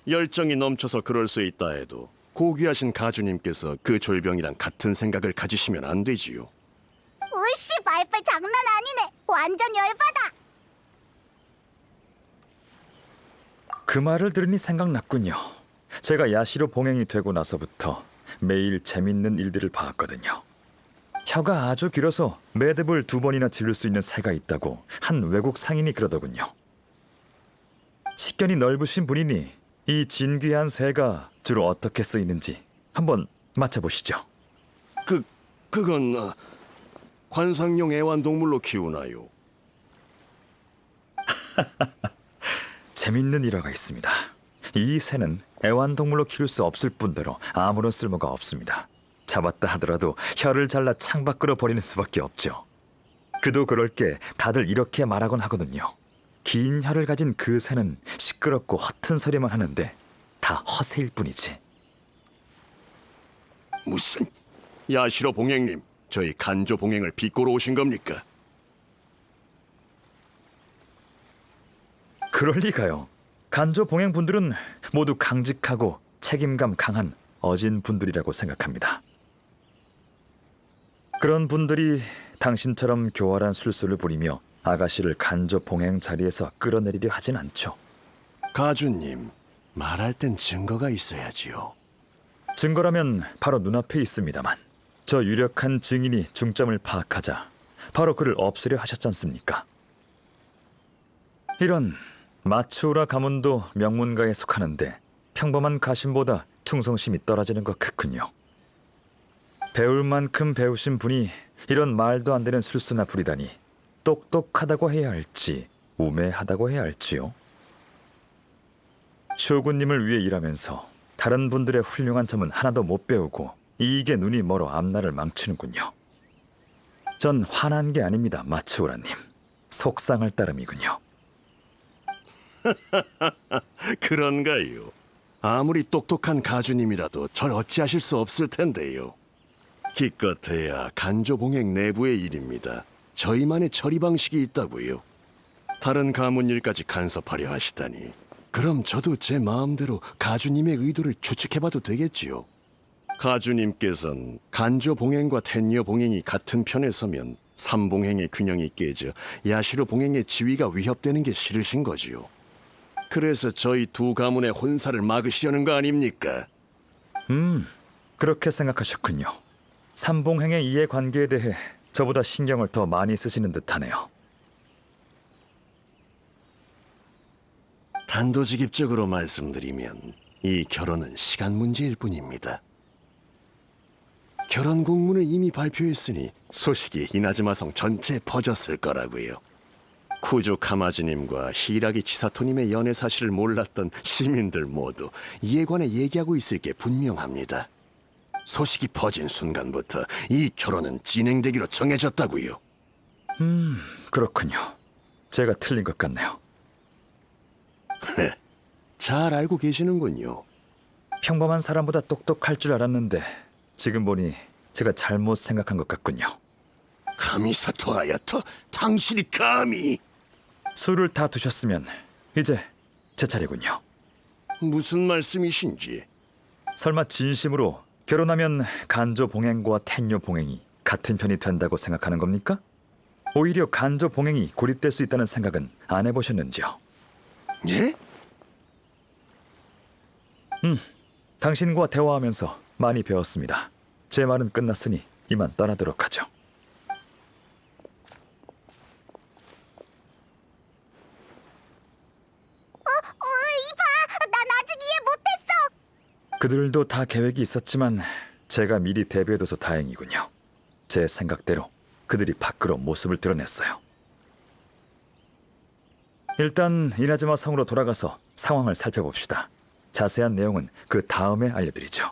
S5: 열정이 넘쳐서 그럴 수 있다 해도 고귀하신 가주님께서 그 졸병이랑 같은 생각을 가지시면 안 되지요.
S2: 으씨, 말빨 장난 아니네. 완전 열받아.
S3: 그 말을 들으니 생각났군요. 제가 야시로 봉행이 되고 나서부터 매일 재밌는 일들을 봐왔거든요. 혀가 아주 길어서 매듭을 2번이나 질릴 수 있는 새가 있다고 한 외국 상인이 그러더군요. 식견이 넓으신 분이니 이 진귀한 새가 주로 어떻게 쓰이는지 한번 맞춰보시죠.
S5: 그건 관상용 애완동물로 키우나요?
S3: 재밌는 일화가 있습니다. 이 새는 애완동물로 키울 수 없을 뿐더러 아무런 쓸모가 없습니다. 잡았다 하더라도 혀를 잘라 창밖으로 버리는 수밖에 없죠. 그도 그럴 게 다들 이렇게 말하곤 하거든요. 긴 혀를 가진 그 새는 시끄럽고 허튼 소리만 하는데 다 허세일 뿐이지.
S5: 무슨 야시로 봉행님, 저희 간조 봉행을 비꼬러 오신 겁니까?
S3: 그럴 리가요. 간조 봉행 분들은 모두 강직하고 책임감 강한 어진 분들이라고 생각합니다. 그런 분들이 당신처럼 교활한 술수를 부리며 아가씨를 간조 봉행 자리에서 끌어내리려 하진 않죠.
S5: 가주님, 말할 땐 증거가 있어야지요.
S3: 증거라면 바로 눈앞에 있습니다만 저 유력한 증인이 중점을 파악하자 바로 그를 없애려 하셨지 않습니까? 이런 마츠우라 가문도 명문가에 속하는데 평범한 가신보다 충성심이 떨어지는 것 같군요. 배울 만큼 배우신 분이 이런 말도 안 되는 술수나 부리다니 똑똑하다고 해야 할지 우매하다고 해야 할지요. 쇼군님을 위해 일하면서 다른 분들의 훌륭한 점은 하나도 못 배우고 이익에 눈이 멀어 앞날을 망치는군요. 전 화난 게 아닙니다, 마츠우라님. 속상할 따름이군요.
S5: 그런가요? 아무리 똑똑한 가주님이라도 절 어찌하실 수 없을 텐데요. 기껏해야 간조 봉행 내부의 일입니다. 저희만의 처리 방식이 있다고요. 다른 가문 일까지 간섭하려 하시다니. 그럼 저도 제 마음대로 가주님의 의도를 추측해봐도 되겠지요. 가주님께선 간조 봉행과 텐녀 봉행이 같은 편에 서면 삼봉행의 균형이 깨져 야시로 봉행의 지위가 위협되는 게 싫으신 거지요. 그래서 저희 두 가문의 혼사를 막으시려는 거 아닙니까?
S3: 그렇게 생각하셨군요. 삼봉행의 이해관계에 대해 저보다 신경을 더 많이 쓰시는 듯하네요.
S5: 단도직입적으로 말씀드리면 이 결혼은 시간 문제일 뿐입니다. 결혼 공문을 이미 발표했으니 소식이 이나즈마성 전체에 퍼졌을 거라고요. 쿠조 카마지님과 히라기 치사토님의 연애 사실을 몰랐던 시민들 모두 이에 관해 얘기하고 있을 게 분명합니다. 소식이 퍼진 순간부터 이 결혼은 진행되기로 정해졌다고요.
S3: 그렇군요. 제가 틀린 것 같네요.
S5: 잘 알고 계시는군요.
S3: 평범한 사람보다 똑똑할 줄 알았는데 지금 보니 제가 잘못 생각한 것 같군요.
S5: 카미사토 아야토, 당신이 감히...
S3: 술을 다 드셨으면 이제 제 차례군요.
S5: 무슨 말씀이신지.
S3: 설마 진심으로 결혼하면 간조 봉행과 텐녀 봉행이 같은 편이 된다고 생각하는 겁니까? 오히려 간조 봉행이 고립될 수 있다는 생각은 안 해보셨는지요?
S5: 예?
S3: 당신과 대화하면서 많이 배웠습니다. 제 말은 끝났으니 이만 떠나도록 하죠.
S2: 이봐! 난 아직 이해 못했어!
S3: 그들도 다 계획이 있었지만 제가 미리 대비해둬서 다행이군요. 제 생각대로 그들이 밖으로 모습을 드러냈어요. 일단 이나즈마 성으로 돌아가서 상황을 살펴봅시다. 자세한 내용은 그 다음에 알려드리죠.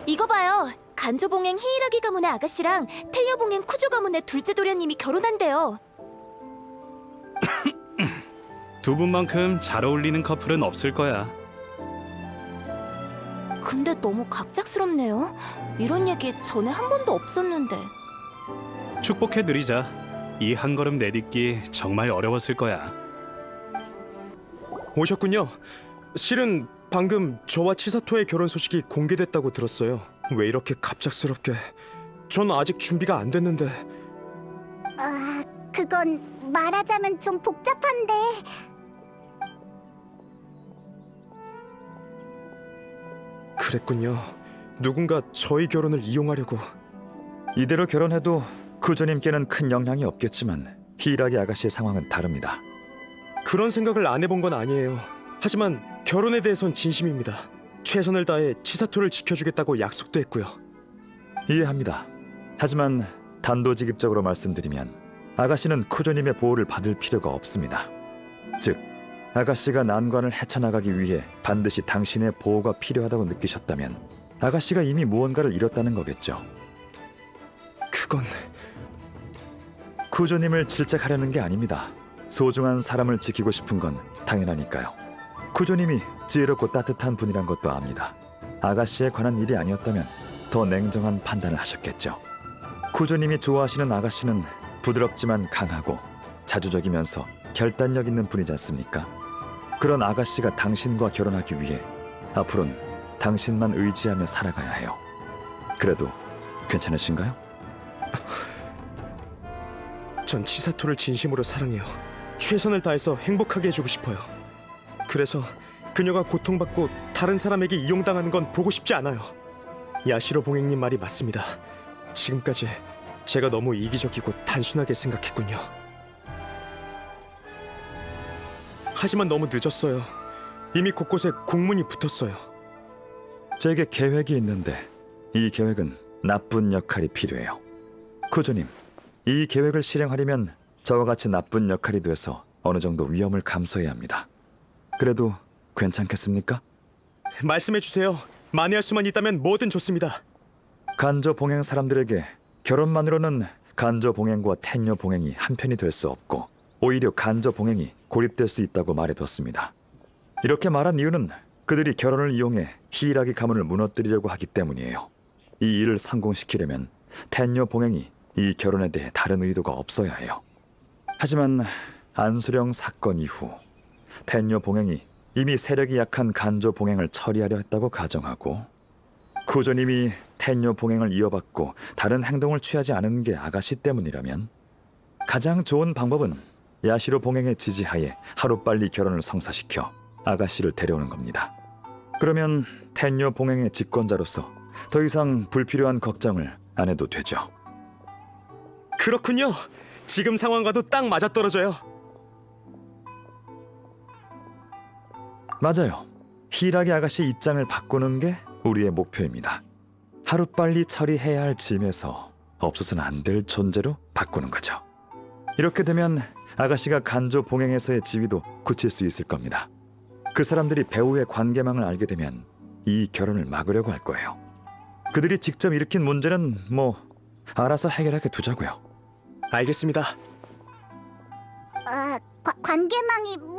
S9: 이거 봐요. 간조봉행 히이라기 가문의 아가씨랑 텔녀봉행 쿠조 가문의 둘째 도련님이 결혼한대요.
S11: 두 분만큼 잘 어울리는 커플은 없을 거야.
S9: 근데 너무 갑작스럽네요. 이런 얘기 전에 한 번도 없었는데.
S11: 축복해드리자. 이 한 걸음 내딛기 정말 어려웠을 거야.
S4: 오셨군요. 실은 방금 저와 치사토의 결혼 소식이 공개됐다고 들었어요. 왜 이렇게 갑작스럽게? 전 아직 준비가 안 됐는데.
S2: 그건 말하자면 좀 복잡한데.
S4: 그랬군요. 누군가 저희 결혼을 이용하려고.
S3: 이대로 결혼해도 쿠조님께는 큰 영향이 없겠지만 히이라기 아가씨의 상황은 다릅니다.
S4: 그런 생각을 안 해본 건 아니에요. 하지만 결혼에 대해선 진심입니다. 최선을 다해 치사토를 지켜주겠다고 약속도 했고요.
S3: 이해합니다. 하지만 단도직입적으로 말씀드리면 아가씨는 쿠조님의 보호를 받을 필요가 없습니다. 즉, 아가씨가 난관을 헤쳐나가기 위해 반드시 당신의 보호가 필요하다고 느끼셨다면 아가씨가 이미 무언가를 잃었다는 거겠죠.
S4: 그건...
S3: 쿠조님을 질책하려는 게 아닙니다. 소중한 사람을 지키고 싶은 건 당연하니까요. 쿠조님이 지혜롭고 따뜻한 분이란 것도 압니다. 아가씨에 관한 일이 아니었다면 더 냉정한 판단을 하셨겠죠. 쿠조님이 좋아하시는 아가씨는 부드럽지만 강하고 자주적이면서 결단력 있는 분이지 않습니까? 그런 아가씨가 당신과 결혼하기 위해 앞으로는 당신만 의지하며 살아가야 해요. 그래도 괜찮으신가요?
S4: 전 치사토를 진심으로 사랑해요. 최선을 다해서 행복하게 해주고 싶어요. 그래서 그녀가 고통받고 다른 사람에게 이용당하는 건 보고 싶지 않아요. 야시로 봉행님 말이 맞습니다. 지금까지 제가 너무 이기적이고 단순하게 생각했군요. 하지만 너무 늦었어요. 이미 곳곳에 국문이 붙었어요.
S3: 제게 계획이 있는데 이 계획은 나쁜 역할이 필요해요. 쿠조님, 이 계획을 실행하려면 저와 같이 나쁜 역할이 돼서 어느 정도 위험을 감수해야 합니다. 그래도 괜찮겠습니까?
S4: 말씀해주세요. 만회할 수만 있다면 뭐든 좋습니다.
S3: 간조 봉행 사람들에게 결혼만으로는 간조 봉행과 텐녀 봉행이 한편이 될 수 없고 오히려 간조 봉행이 고립될 수 있다고 말해뒀습니다. 이렇게 말한 이유는 그들이 결혼을 이용해 히이라기 가문을 무너뜨리려고 하기 때문이에요. 이 일을 성공시키려면 텐녀 봉행이 이 결혼에 대해 다른 의도가 없어야 해요. 하지만 안수령 사건 이후 텐녀 봉행이 이미 세력이 약한 간조 봉행을 처리하려 했다고 가정하고 쿠조님이 텐녀 봉행을 이어받고 다른 행동을 취하지 않은 게 아가씨 때문이라면 가장 좋은 방법은 야시로 봉행의 지지하에 하루빨리 결혼을 성사시켜 아가씨를 데려오는 겁니다. 그러면 텐녀 봉행의 집권자로서 더 이상 불필요한 걱정을 안 해도 되죠.
S4: 그렇군요. 지금 상황과도 딱 맞아떨어져요.
S3: 맞아요. 히이라기 아가씨 입장을 바꾸는 게 우리의 목표입니다. 하루빨리 처리해야 할 짐에서 없어서는 안 될 존재로 바꾸는 거죠. 이렇게 되면 아가씨가 간조 봉행에서의 지위도 굳힐 수 있을 겁니다. 그 사람들이 배우의 관계망을 알게 되면 이 결혼을 막으려고 할 거예요. 그들이 직접 일으킨 문제는 알아서 해결하게 두자고요.
S4: 알겠습니다.
S2: 관계망이 뭐?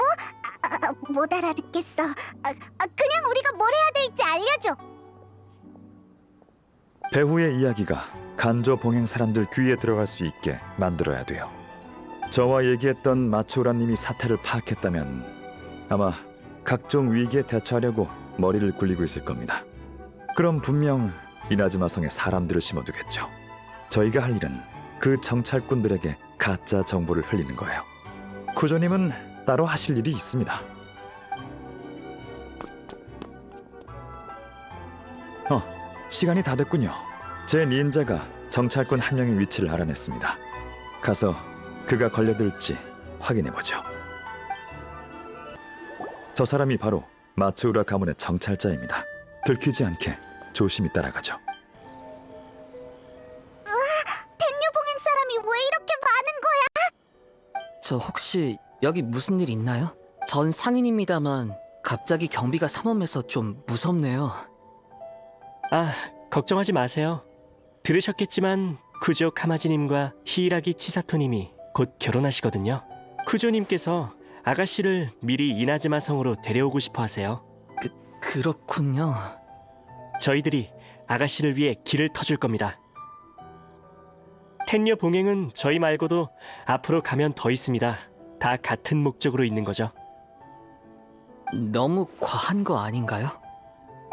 S2: 못 알아듣겠어. 그냥 우리가 뭘 해야 될지 알려줘.
S3: 배후의 이야기가 간조 봉행 사람들 귀에 들어갈 수 있게 만들어야 돼요. 저와 얘기했던 마츠우라님이 사태를 파악했다면 아마 각종 위기에 대처하려고 머리를 굴리고 있을 겁니다. 그럼 분명 이나즈마 성에 사람들을 심어두겠죠. 저희가 할 일은 그 정찰꾼들에게 가짜 정보를 흘리는 거예요. 쿠조님은 따로 하실 일이 있습니다. 시간이 다 됐군요. 제 닌자가 정찰꾼 한 명의 위치를 알아냈습니다. 가서 그가 걸려들지 확인해보죠. 저 사람이 바로 마츠우라 가문의 정찰자입니다. 들키지 않게 조심히 따라가죠.
S2: 텐녀 봉행 사람이 왜 이렇게 많은 거야?
S12: 저 혹시 여기 무슨 일 있나요? 전 상인입니다만 갑자기 경비가 삼엄해서 좀 무섭네요.
S13: 아, 걱정하지 마세요. 들으셨겠지만 쿠조 카마지님과 히이라기 치사토님이 곧 결혼하시거든요. 쿠조님께서 아가씨를 미리 이나즈마 성으로 데려오고 싶어 하세요.
S12: 그렇군요.
S13: 저희들이 아가씨를 위해 길을 터줄 겁니다. 텐녀 봉행은 저희 말고도 앞으로 가면 더 있습니다. 다 같은 목적으로 있는 거죠.
S12: 너무 과한 거 아닌가요?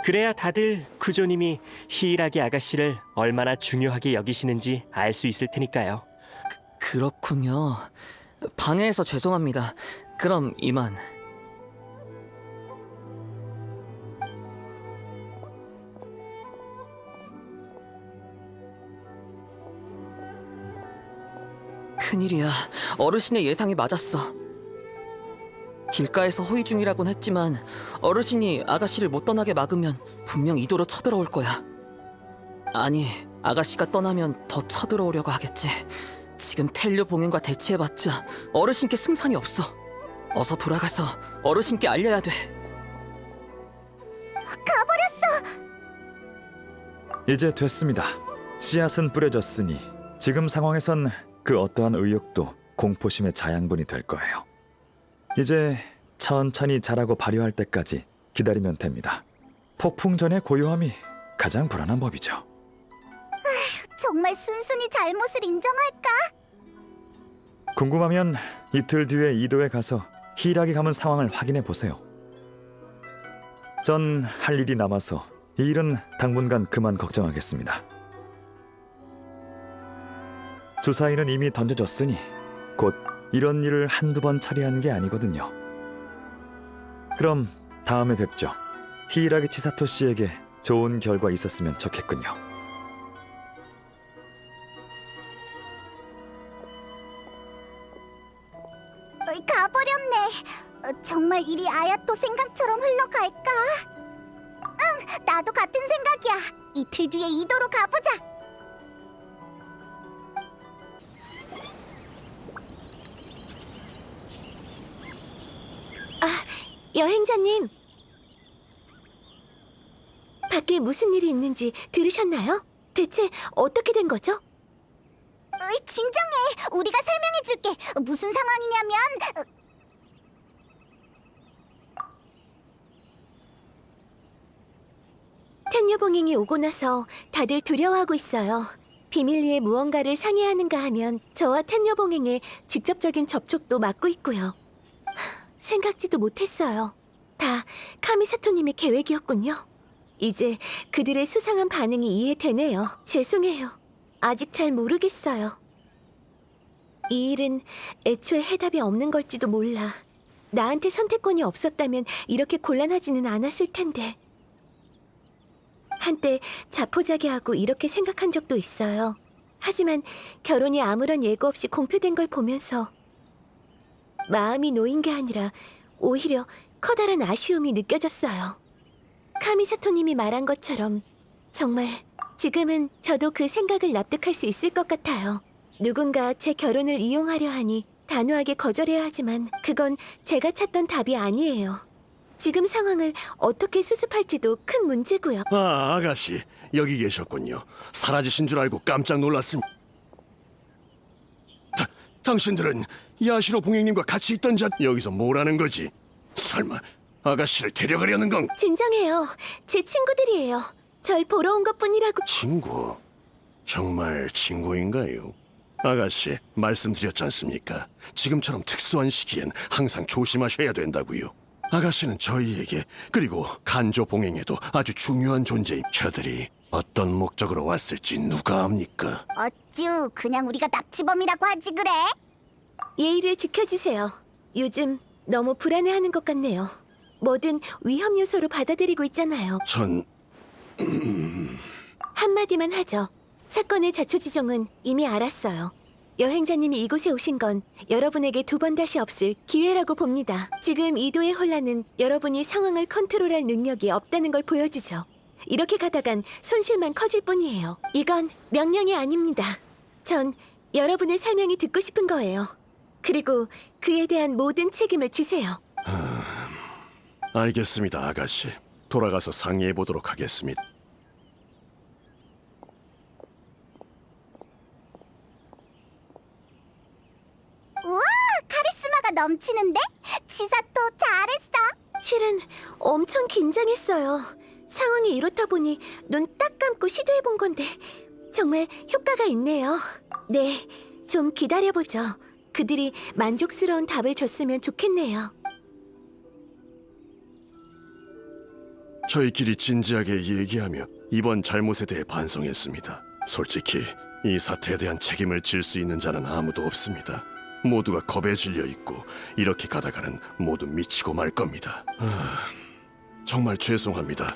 S13: 그래야 다들 쿠조님이 히이라기 아가씨를 얼마나 중요하게 여기시는지 알 수 있을 테니까요.
S12: 그렇군요. 방해해서 죄송합니다. 그럼 이만. 큰일이야. 어르신의 예상이 맞았어. 길가에서 호위 중이라곤 했지만 어르신이 아가씨를 못 떠나게 막으면 분명 이도로 쳐들어올 거야. 아니, 아가씨가 떠나면 더 쳐들어오려고 하겠지. 지금 텔료 봉행과 대치해봤자 어르신께 승산이 없어. 어서 돌아가서 어르신께 알려야 돼.
S2: 가버렸어!
S3: 이제 됐습니다. 씨앗은 뿌려졌으니 지금 상황에선 그 어떠한 의욕도 공포심의 자양분이 될 거예요. 이제 천천히 자라고 발효할 때까지 기다리면 됩니다. 폭풍 전의 고요함이 가장 불안한 법이죠.
S2: 정말 순순히 잘못을 인정할까?
S3: 궁금하면 이틀 뒤에 이도에 가서 히이라기 가문 상황을 확인해 보세요. 전 할 일이 남아서 이 일은 당분간 그만 걱정하겠습니다. 주사위는 이미 던져졌으니 곧 이런 일을 한두 번 처리하는 게 아니거든요. 그럼 다음에 뵙죠. 히이라기 치사토 씨에게 좋은 결과 있었으면 좋겠군요.
S2: 가버렸네. 정말 일이 아야토 생각처럼 흘러갈까? 응, 나도 같은 생각이야. 이틀 뒤에 이도로 가보자.
S9: 여행자님, 밖에 무슨 일이 있는지 들으셨나요? 대체 어떻게 된 거죠?
S2: 진정해. 우리가 설명해줄게. 무슨 상황이냐면
S9: 텐녀봉행이 오고 나서 다들 두려워하고 있어요. 비밀리에 무언가를 상의하는가 하면 저와 텐녀봉행의 직접적인 접촉도 막고 있고요. 생각지도 못했어요. 다 카미사토님의 계획이었군요. 이제 그들의 수상한 반응이 이해되네요. 죄송해요. 아직 잘 모르겠어요. 이 일은 애초에 해답이 없는 걸지도 몰라. 나한테 선택권이 없었다면 이렇게 곤란하지는 않았을 텐데. 한때 자포자기하고 이렇게 생각한 적도 있어요. 하지만 결혼이 아무런 예고 없이 공표된 걸 보면서 마음이 놓인 게 아니라 오히려 커다란 아쉬움이 느껴졌어요. 카미사토님이 말한 것처럼 정말 지금은 저도 그 생각을 납득할 수 있을 것 같아요. 누군가 제 결혼을 이용하려 하니 단호하게 거절해야 하지만 그건 제가 찾던 답이 아니에요. 지금 상황을 어떻게 수습할지도 큰 문제고요.
S5: 아, 아가씨, 여기 계셨군요. 사라지신 줄 알고 깜짝 놀랐습니다. 당신들은 야시로 봉행님과 같이 있던 자 여기서 뭐라는 거지? 설마 아가씨를 데려가려는 건?
S9: 진정해요. 제 친구들이에요. 절 보러 온 것뿐이라고.
S5: 친구? 정말 친구인가요? 아가씨, 말씀드렸지 않습니까? 지금처럼 특수한 시기엔 항상 조심하셔야 된다고요. 아가씨는 저희에게 그리고 간조 봉행에도 아주 중요한 존재인 저들이 어떤 목적으로 왔을지 누가 압니까?
S2: 어쭈, 그냥 우리가 납치범이라고 하지 그래?
S9: 예의를 지켜주세요. 요즘 너무 불안해하는 것 같네요. 뭐든 위험 요소로 받아들이고 있잖아요.
S5: 전...
S9: 한마디만 하죠. 사건의 자초지종은 이미 알았어요. 여행자님이 이곳에 오신 건 여러분에게 두 번 다시 없을 기회라고 봅니다. 지금 이도의 혼란은 여러분이 상황을 컨트롤할 능력이 없다는 걸 보여주죠. 이렇게 가다간 손실만 커질 뿐이에요. 이건 명령이 아닙니다. 전 여러분의 설명이 듣고 싶은 거예요. 그리고 그에 대한 모든 책임을 지세요.
S5: 알겠습니다, 아가씨. 돌아가서 상의해 보도록 하겠습니다.
S2: 우와, 카리스마가 넘치는데? 치사토 잘했어.
S9: 실은 엄청 긴장했어요. 상황이 이렇다 보니 눈 딱 감고 시도해 본 건데 정말 효과가 있네요. 네, 좀 기다려보죠. 그들이 만족스러운 답을 줬으면 좋겠네요.
S5: 저희끼리 진지하게 얘기하며 이번 잘못에 대해 반성했습니다. 솔직히 이 사태에 대한 책임을 질 수 있는 자는 아무도 없습니다. 모두가 겁에 질려 있고 이렇게 가다가는 모두 미치고 말 겁니다. 정말 죄송합니다.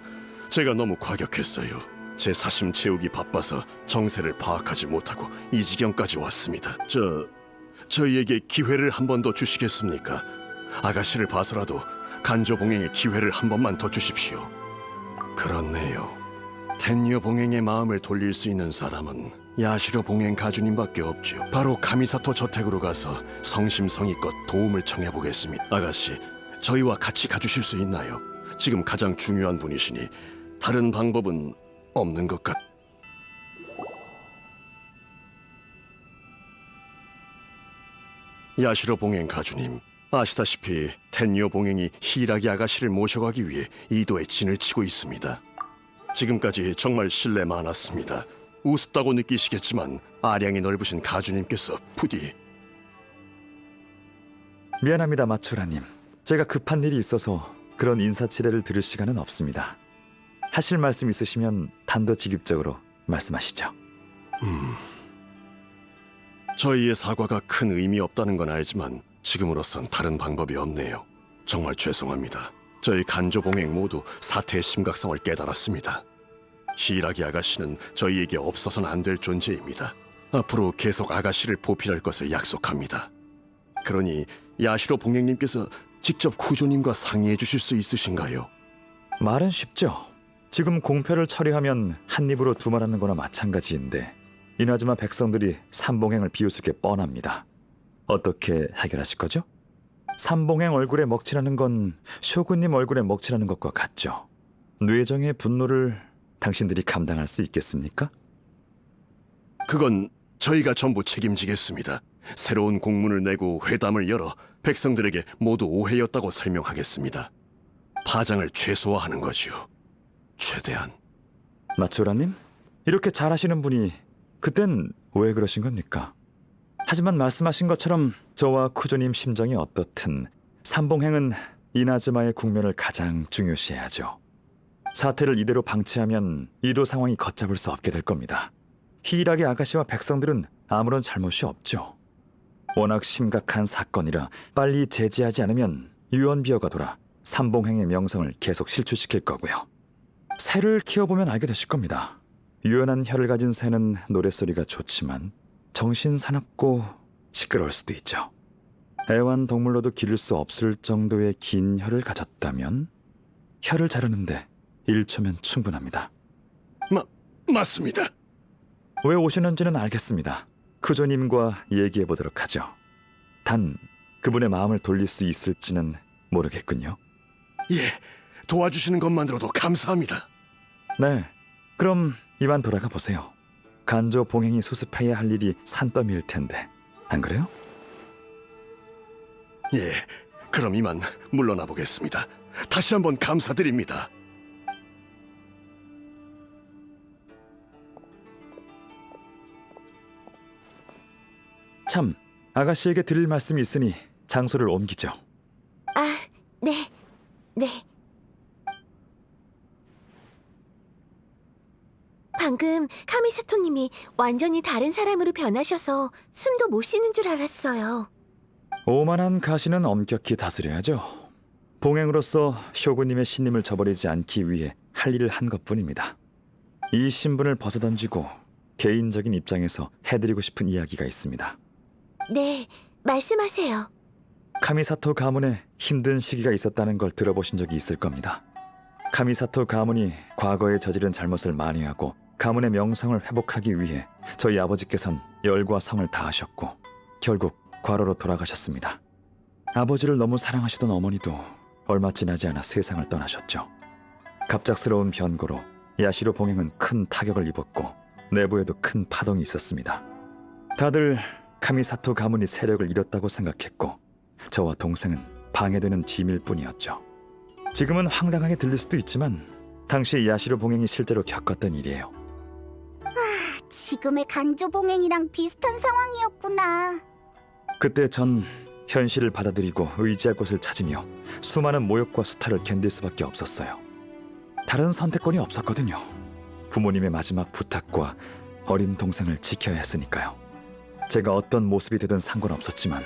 S5: 제가 너무 과격했어요. 제 사심 채우기 바빠서 정세를 파악하지 못하고 이 지경까지 왔습니다. 저희에게 기회를 한 번 더 주시겠습니까? 아가씨를 봐서라도 간조 봉행의 기회를 한 번만 더 주십시오. 그렇네요. 텐녀 봉행의 마음을 돌릴 수 있는 사람은 야시로 봉행 가주님밖에 없죠. 바로 카미사토 저택으로 가서 성심성의껏 도움을 청해보겠습니다. 아가씨, 저희와 같이 가주실 수 있나요? 지금 가장 중요한 분이시니 다른 방법은 없는 것 같... 야시로 봉행 가주님, 아시다시피 텐녀 봉행이 히라기 아가씨를 모셔가기 위해 이도에 진을 치고 있습니다. 지금까지 정말 신뢰 많았습니다. 우습다고 느끼시겠지만 아량이 넓으신 가주님께서 부디...
S3: 미안합니다, 마츠라님. 제가 급한 일이 있어서 그런 인사치레를 들을 시간은 없습니다. 하실 말씀 있으시면 단도직입적으로 말씀하시죠.
S5: 저희의 사과가 큰 의미 없다는 건 알지만 지금으로선 다른 방법이 없네요. 정말 죄송합니다. 저희 간조 봉행 모두 사태의 심각성을 깨달았습니다. 히라기 아가씨는 저희에게 없어서는 안 될 존재입니다. 앞으로 계속 아가씨를 보필할 것을 약속합니다. 그러니 야시로 봉행님께서 직접 구조님과 상의해 주실 수 있으신가요?
S3: 말은 쉽죠. 지금 공표를 처리하면 한 입으로 두 말하는 거나 마찬가지인데 이나즈마 백성들이 삼봉행을 비웃을 게 뻔합니다. 어떻게 해결하실 거죠? 삼봉행 얼굴에 먹칠하는 건 쇼군님 얼굴에 먹칠하는 것과 같죠. 뇌정의 분노를 당신들이 감당할 수 있겠습니까?
S5: 그건 저희가 전부 책임지겠습니다. 새로운 공문을 내고 회담을 열어 백성들에게 모두 오해였다고 설명하겠습니다. 파장을 최소화하는 거지요. 최대한.
S3: 마츠라님, 이렇게 잘하시는 분이 그땐 왜 그러신 겁니까? 하지만 말씀하신 것처럼 저와 쿠조님 심정이 어떻든 삼봉행은 이나즈마의 국면을 가장 중요시해야죠. 사태를 이대로 방치하면 이도 상황이 걷잡을 수 없게 될 겁니다. 히라기 아가씨와 백성들은 아무런 잘못이 없죠. 워낙 심각한 사건이라 빨리 제지하지 않으면 유언비어가 돌아 삼봉행의 명성을 계속 실추시킬 거고요. 새를 키워보면 알게 되실 겁니다. 유연한 혀를 가진 새는 노랫소리가 좋지만 정신 사납고 시끄러울 수도 있죠. 애완동물로도 기를 수 없을 정도의 긴 혀를 가졌다면 혀를 자르는데 1초면 충분합니다.
S5: 맞습니다.
S3: 왜 오시는지는 알겠습니다. 쿠조님과 얘기해보도록 하죠. 단 그분의 마음을 돌릴 수 있을지는 모르겠군요.
S5: 예, 도와주시는 것만으로도 감사합니다.
S3: 네, 그럼 이만 돌아가 보세요. 간조 봉행이 수습해야 할 일이 산더미일 텐데, 안 그래요?
S5: 예, 그럼 이만 물러나 보겠습니다. 다시 한번 감사드립니다.
S3: 참, 아가씨에게 드릴 말씀이 있으니 장소를 옮기죠.
S9: 아, 네. 방금 카미사토님이 완전히 다른 사람으로 변하셔서 숨도 못 쉬는 줄 알았어요.
S3: 오만한 가시는 엄격히 다스려야죠. 봉행으로서 쇼군님의 신임을 저버리지 않기 위해 할 일을 한 것뿐입니다. 이 신분을 벗어던지고 개인적인 입장에서 해드리고 싶은 이야기가 있습니다.
S9: 네, 말씀하세요.
S3: 카미사토 가문에 힘든 시기가 있었다는 걸 들어보신 적이 있을 겁니다. 카미사토 가문이 과거에 저지른 잘못을 만회하고 가문의 명성을 회복하기 위해 저희 아버지께선 열과 성을 다하셨고 결국 과로로 돌아가셨습니다. 아버지를 너무 사랑하시던 어머니도 얼마 지나지 않아 세상을 떠나셨죠. 갑작스러운 변고로 야시로 봉행은 큰 타격을 입었고 내부에도 큰 파동이 있었습니다. 다들 카미사토 가문이 세력을 잃었다고 생각했고 저와 동생은 방해되는 짐일 뿐이었죠. 지금은 황당하게 들릴 수도 있지만 당시 야시로 봉행이 실제로 겪었던 일이에요.
S2: 지금의 간조 봉행이랑 비슷한 상황이었구나.
S3: 그때 전 현실을 받아들이고 의지할 곳을 찾으며 수많은 모욕과 수탈을 견딜 수밖에 없었어요. 다른 선택권이 없었거든요. 부모님의 마지막 부탁과 어린 동생을 지켜야 했으니까요. 제가 어떤 모습이 되든 상관없었지만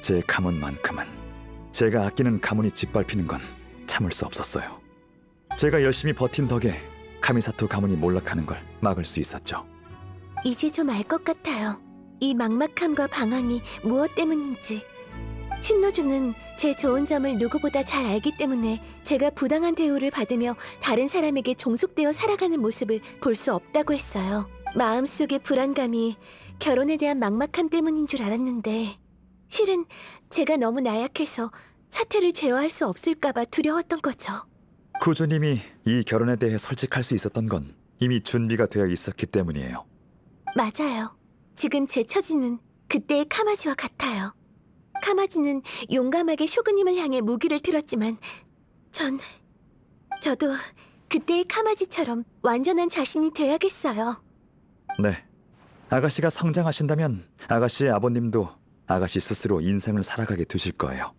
S3: 제 가문만큼은, 제가 아끼는 가문이 짓밟히는 건 참을 수 없었어요. 제가 열심히 버틴 덕에 카미사토 가문이 몰락하는 걸 막을 수 있었죠.
S9: 이제 좀 알 것 같아요. 이 막막함과 방황이 무엇 때문인지. 신노주는 제 좋은 점을 누구보다 잘 알기 때문에 제가 부당한 대우를 받으며 다른 사람에게 종속되어 살아가는 모습을 볼 수 없다고 했어요. 마음속의 불안감이 결혼에 대한 막막함 때문인 줄 알았는데 실은 제가 너무 나약해서 사태를 제어할 수 없을까봐 두려웠던 거죠.
S3: 구조님이 이 결혼에 대해 솔직할 수 있었던 건 이미 준비가 되어 있었기 때문이에요.
S9: 맞아요. 지금 제 처지는 그때의 카마지와 같아요. 카마지는 용감하게 쇼군님을 향해 무기를 들었지만 저도 그때의 카마지처럼 완전한 자신이 돼야겠어요.
S3: 네, 아가씨가 성장하신다면 아가씨의 아버님도 아가씨 스스로 인생을 살아가게 되실 거예요.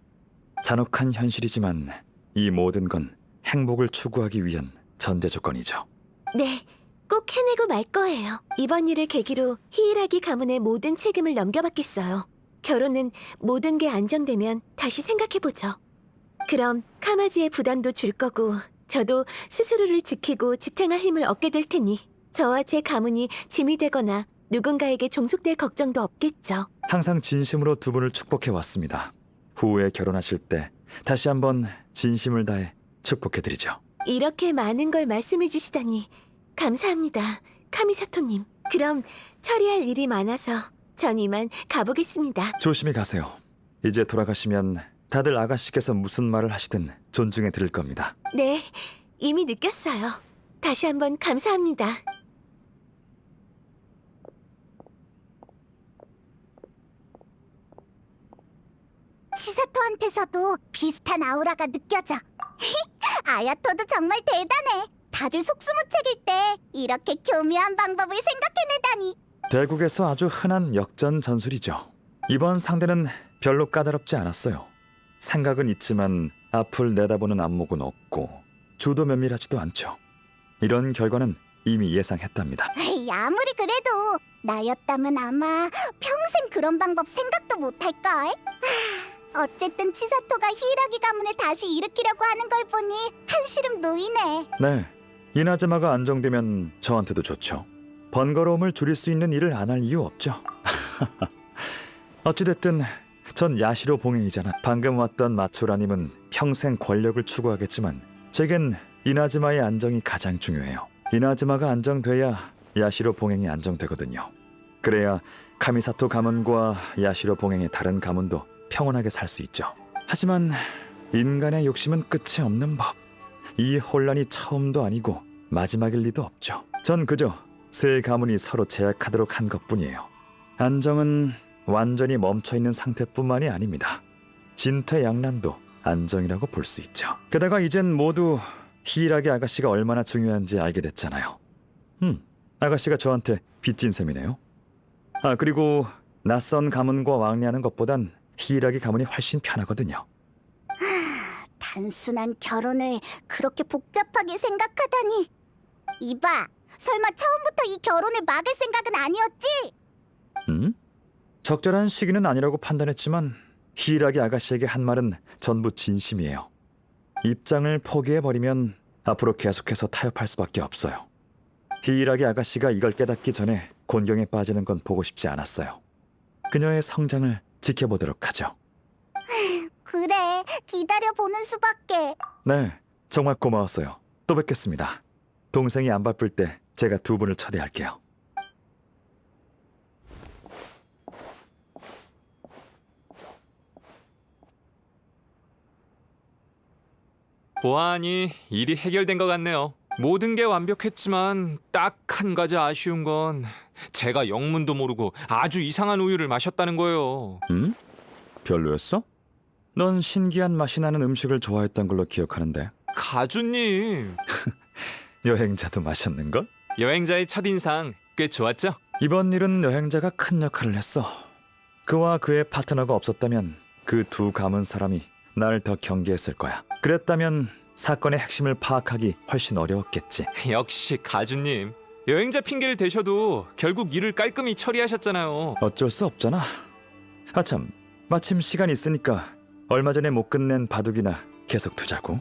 S3: 잔혹한 현실이지만 이 모든 건 행복을 추구하기 위한 전제 조건이죠.
S9: 네, 꼭 해내고 말 거예요. 이번 일을 계기로 히이라기 가문의 모든 책임을 넘겨받겠어요. 결혼은 모든 게 안정되면 다시 생각해보죠. 그럼 카마지의 부담도 줄 거고 저도 스스로를 지키고 지탱할 힘을 얻게 될 테니 저와 제 가문이 짐이 되거나 누군가에게 종속될 걱정도 없겠죠.
S3: 항상 진심으로 두 분을 축복해 왔습니다. 후에 결혼하실 때 다시 한번 진심을 다해 축복해드리죠.
S9: 이렇게 많은 걸 말씀해 주시다니 감사합니다, 카미사토님. 그럼 처리할 일이 많아서 전 이만 가보겠습니다.
S3: 조심히 가세요. 이제 돌아가시면 다들 아가씨께서 무슨 말을 하시든 존중해 드릴 겁니다.
S9: 네, 이미 느꼈어요. 다시 한번 감사합니다.
S2: 치사토한테서도 비슷한 아우라가 느껴져. 아야토도 정말 대단해. 다들 속수무책일 때 이렇게 교묘한 방법을 생각해내다니.
S3: 대국에서 아주 흔한 역전 전술이죠. 이번 상대는 별로 까다롭지 않았어요. 생각은 있지만 앞을 내다보는 안목은 없고 주도 면밀하지도 않죠. 이런 결과는 이미 예상했답니다.
S2: 에이, 아무리 그래도 나였다면 아마 평생 그런 방법 생각도 못할걸. 어쨌든 치사토가 히이라기 가문을 다시 일으키려고 하는 걸 보니 한시름 놓이네.
S3: 네, 이나즈마가 안정되면 저한테도 좋죠. 번거로움을 줄일 수 있는 일을 안 할 이유 없죠. 어찌됐든 전 야시로 봉행이잖아. 방금 왔던 마츠라님은 평생 권력을 추구하겠지만 제겐 이나즈마의 안정이 가장 중요해요. 이나즈마가 안정돼야 야시로 봉행이 안정되거든요. 그래야 카미사토 가문과 야시로 봉행의 다른 가문도 평온하게 살 수 있죠. 하지만 인간의 욕심은 끝이 없는 법. 이 혼란이 처음도 아니고 마지막일 리도 없죠. 전 그저 세 가문이 서로 제약하도록 한 것뿐이에요. 안정은 완전히 멈춰있는 상태뿐만이 아닙니다. 진퇴양난도 안정이라고 볼 수 있죠. 게다가 이젠 모두 히이라기 아가씨가 얼마나 중요한지 알게 됐잖아요. 아가씨가 저한테 빚진 셈이네요. 아, 그리고 낯선 가문과 왕래하는 것보단 히이라기 가문이 훨씬 편하거든요.
S2: 단순한 결혼을 그렇게 복잡하게 생각하다니. 이봐, 설마 처음부터 이 결혼을 막을 생각은 아니었지?
S3: 적절한 시기는 아니라고 판단했지만 히이라기 아가씨에게 한 말은 전부 진심이에요. 입장을 포기해버리면 앞으로 계속해서 타협할 수밖에 없어요. 히이라기 아가씨가 이걸 깨닫기 전에 곤경에 빠지는 건 보고 싶지 않았어요. 그녀의 성장을 지켜보도록 하죠.
S2: 그래, 기다려보는 수밖에.
S3: 네, 정말 고마웠어요. 또 뵙겠습니다. 동생이 안 바쁠 때 제가 두 분을 초대할게요.
S1: 보아하니 일이 해결된 것 같네요. 모든 게 완벽했지만 딱 한 가지 아쉬운 건 제가 영문도 모르고 아주 이상한 우유를 마셨다는 거예요.
S3: 별로였어? 넌 신기한 맛이 나는 음식을 좋아했던 걸로 기억하는데.
S1: 가주님.
S3: 여행자도 마셨는걸?
S1: 여행자의 첫인상 꽤 좋았죠?
S3: 이번 일은 여행자가 큰 역할을 했어. 그와 그의 파트너가 없었다면 그 두 가문 사람이 날 더 경계했을 거야. 그랬다면 사건의 핵심을 파악하기 훨씬 어려웠겠지.
S1: 역시 가주님. 여행자 핑계를 대셔도 결국 일을 깔끔히 처리하셨잖아요.
S3: 어쩔 수 없잖아. 아참, 마침 시간 있으니까 얼마 전에 못 끝낸 바둑이나 계속 두자고.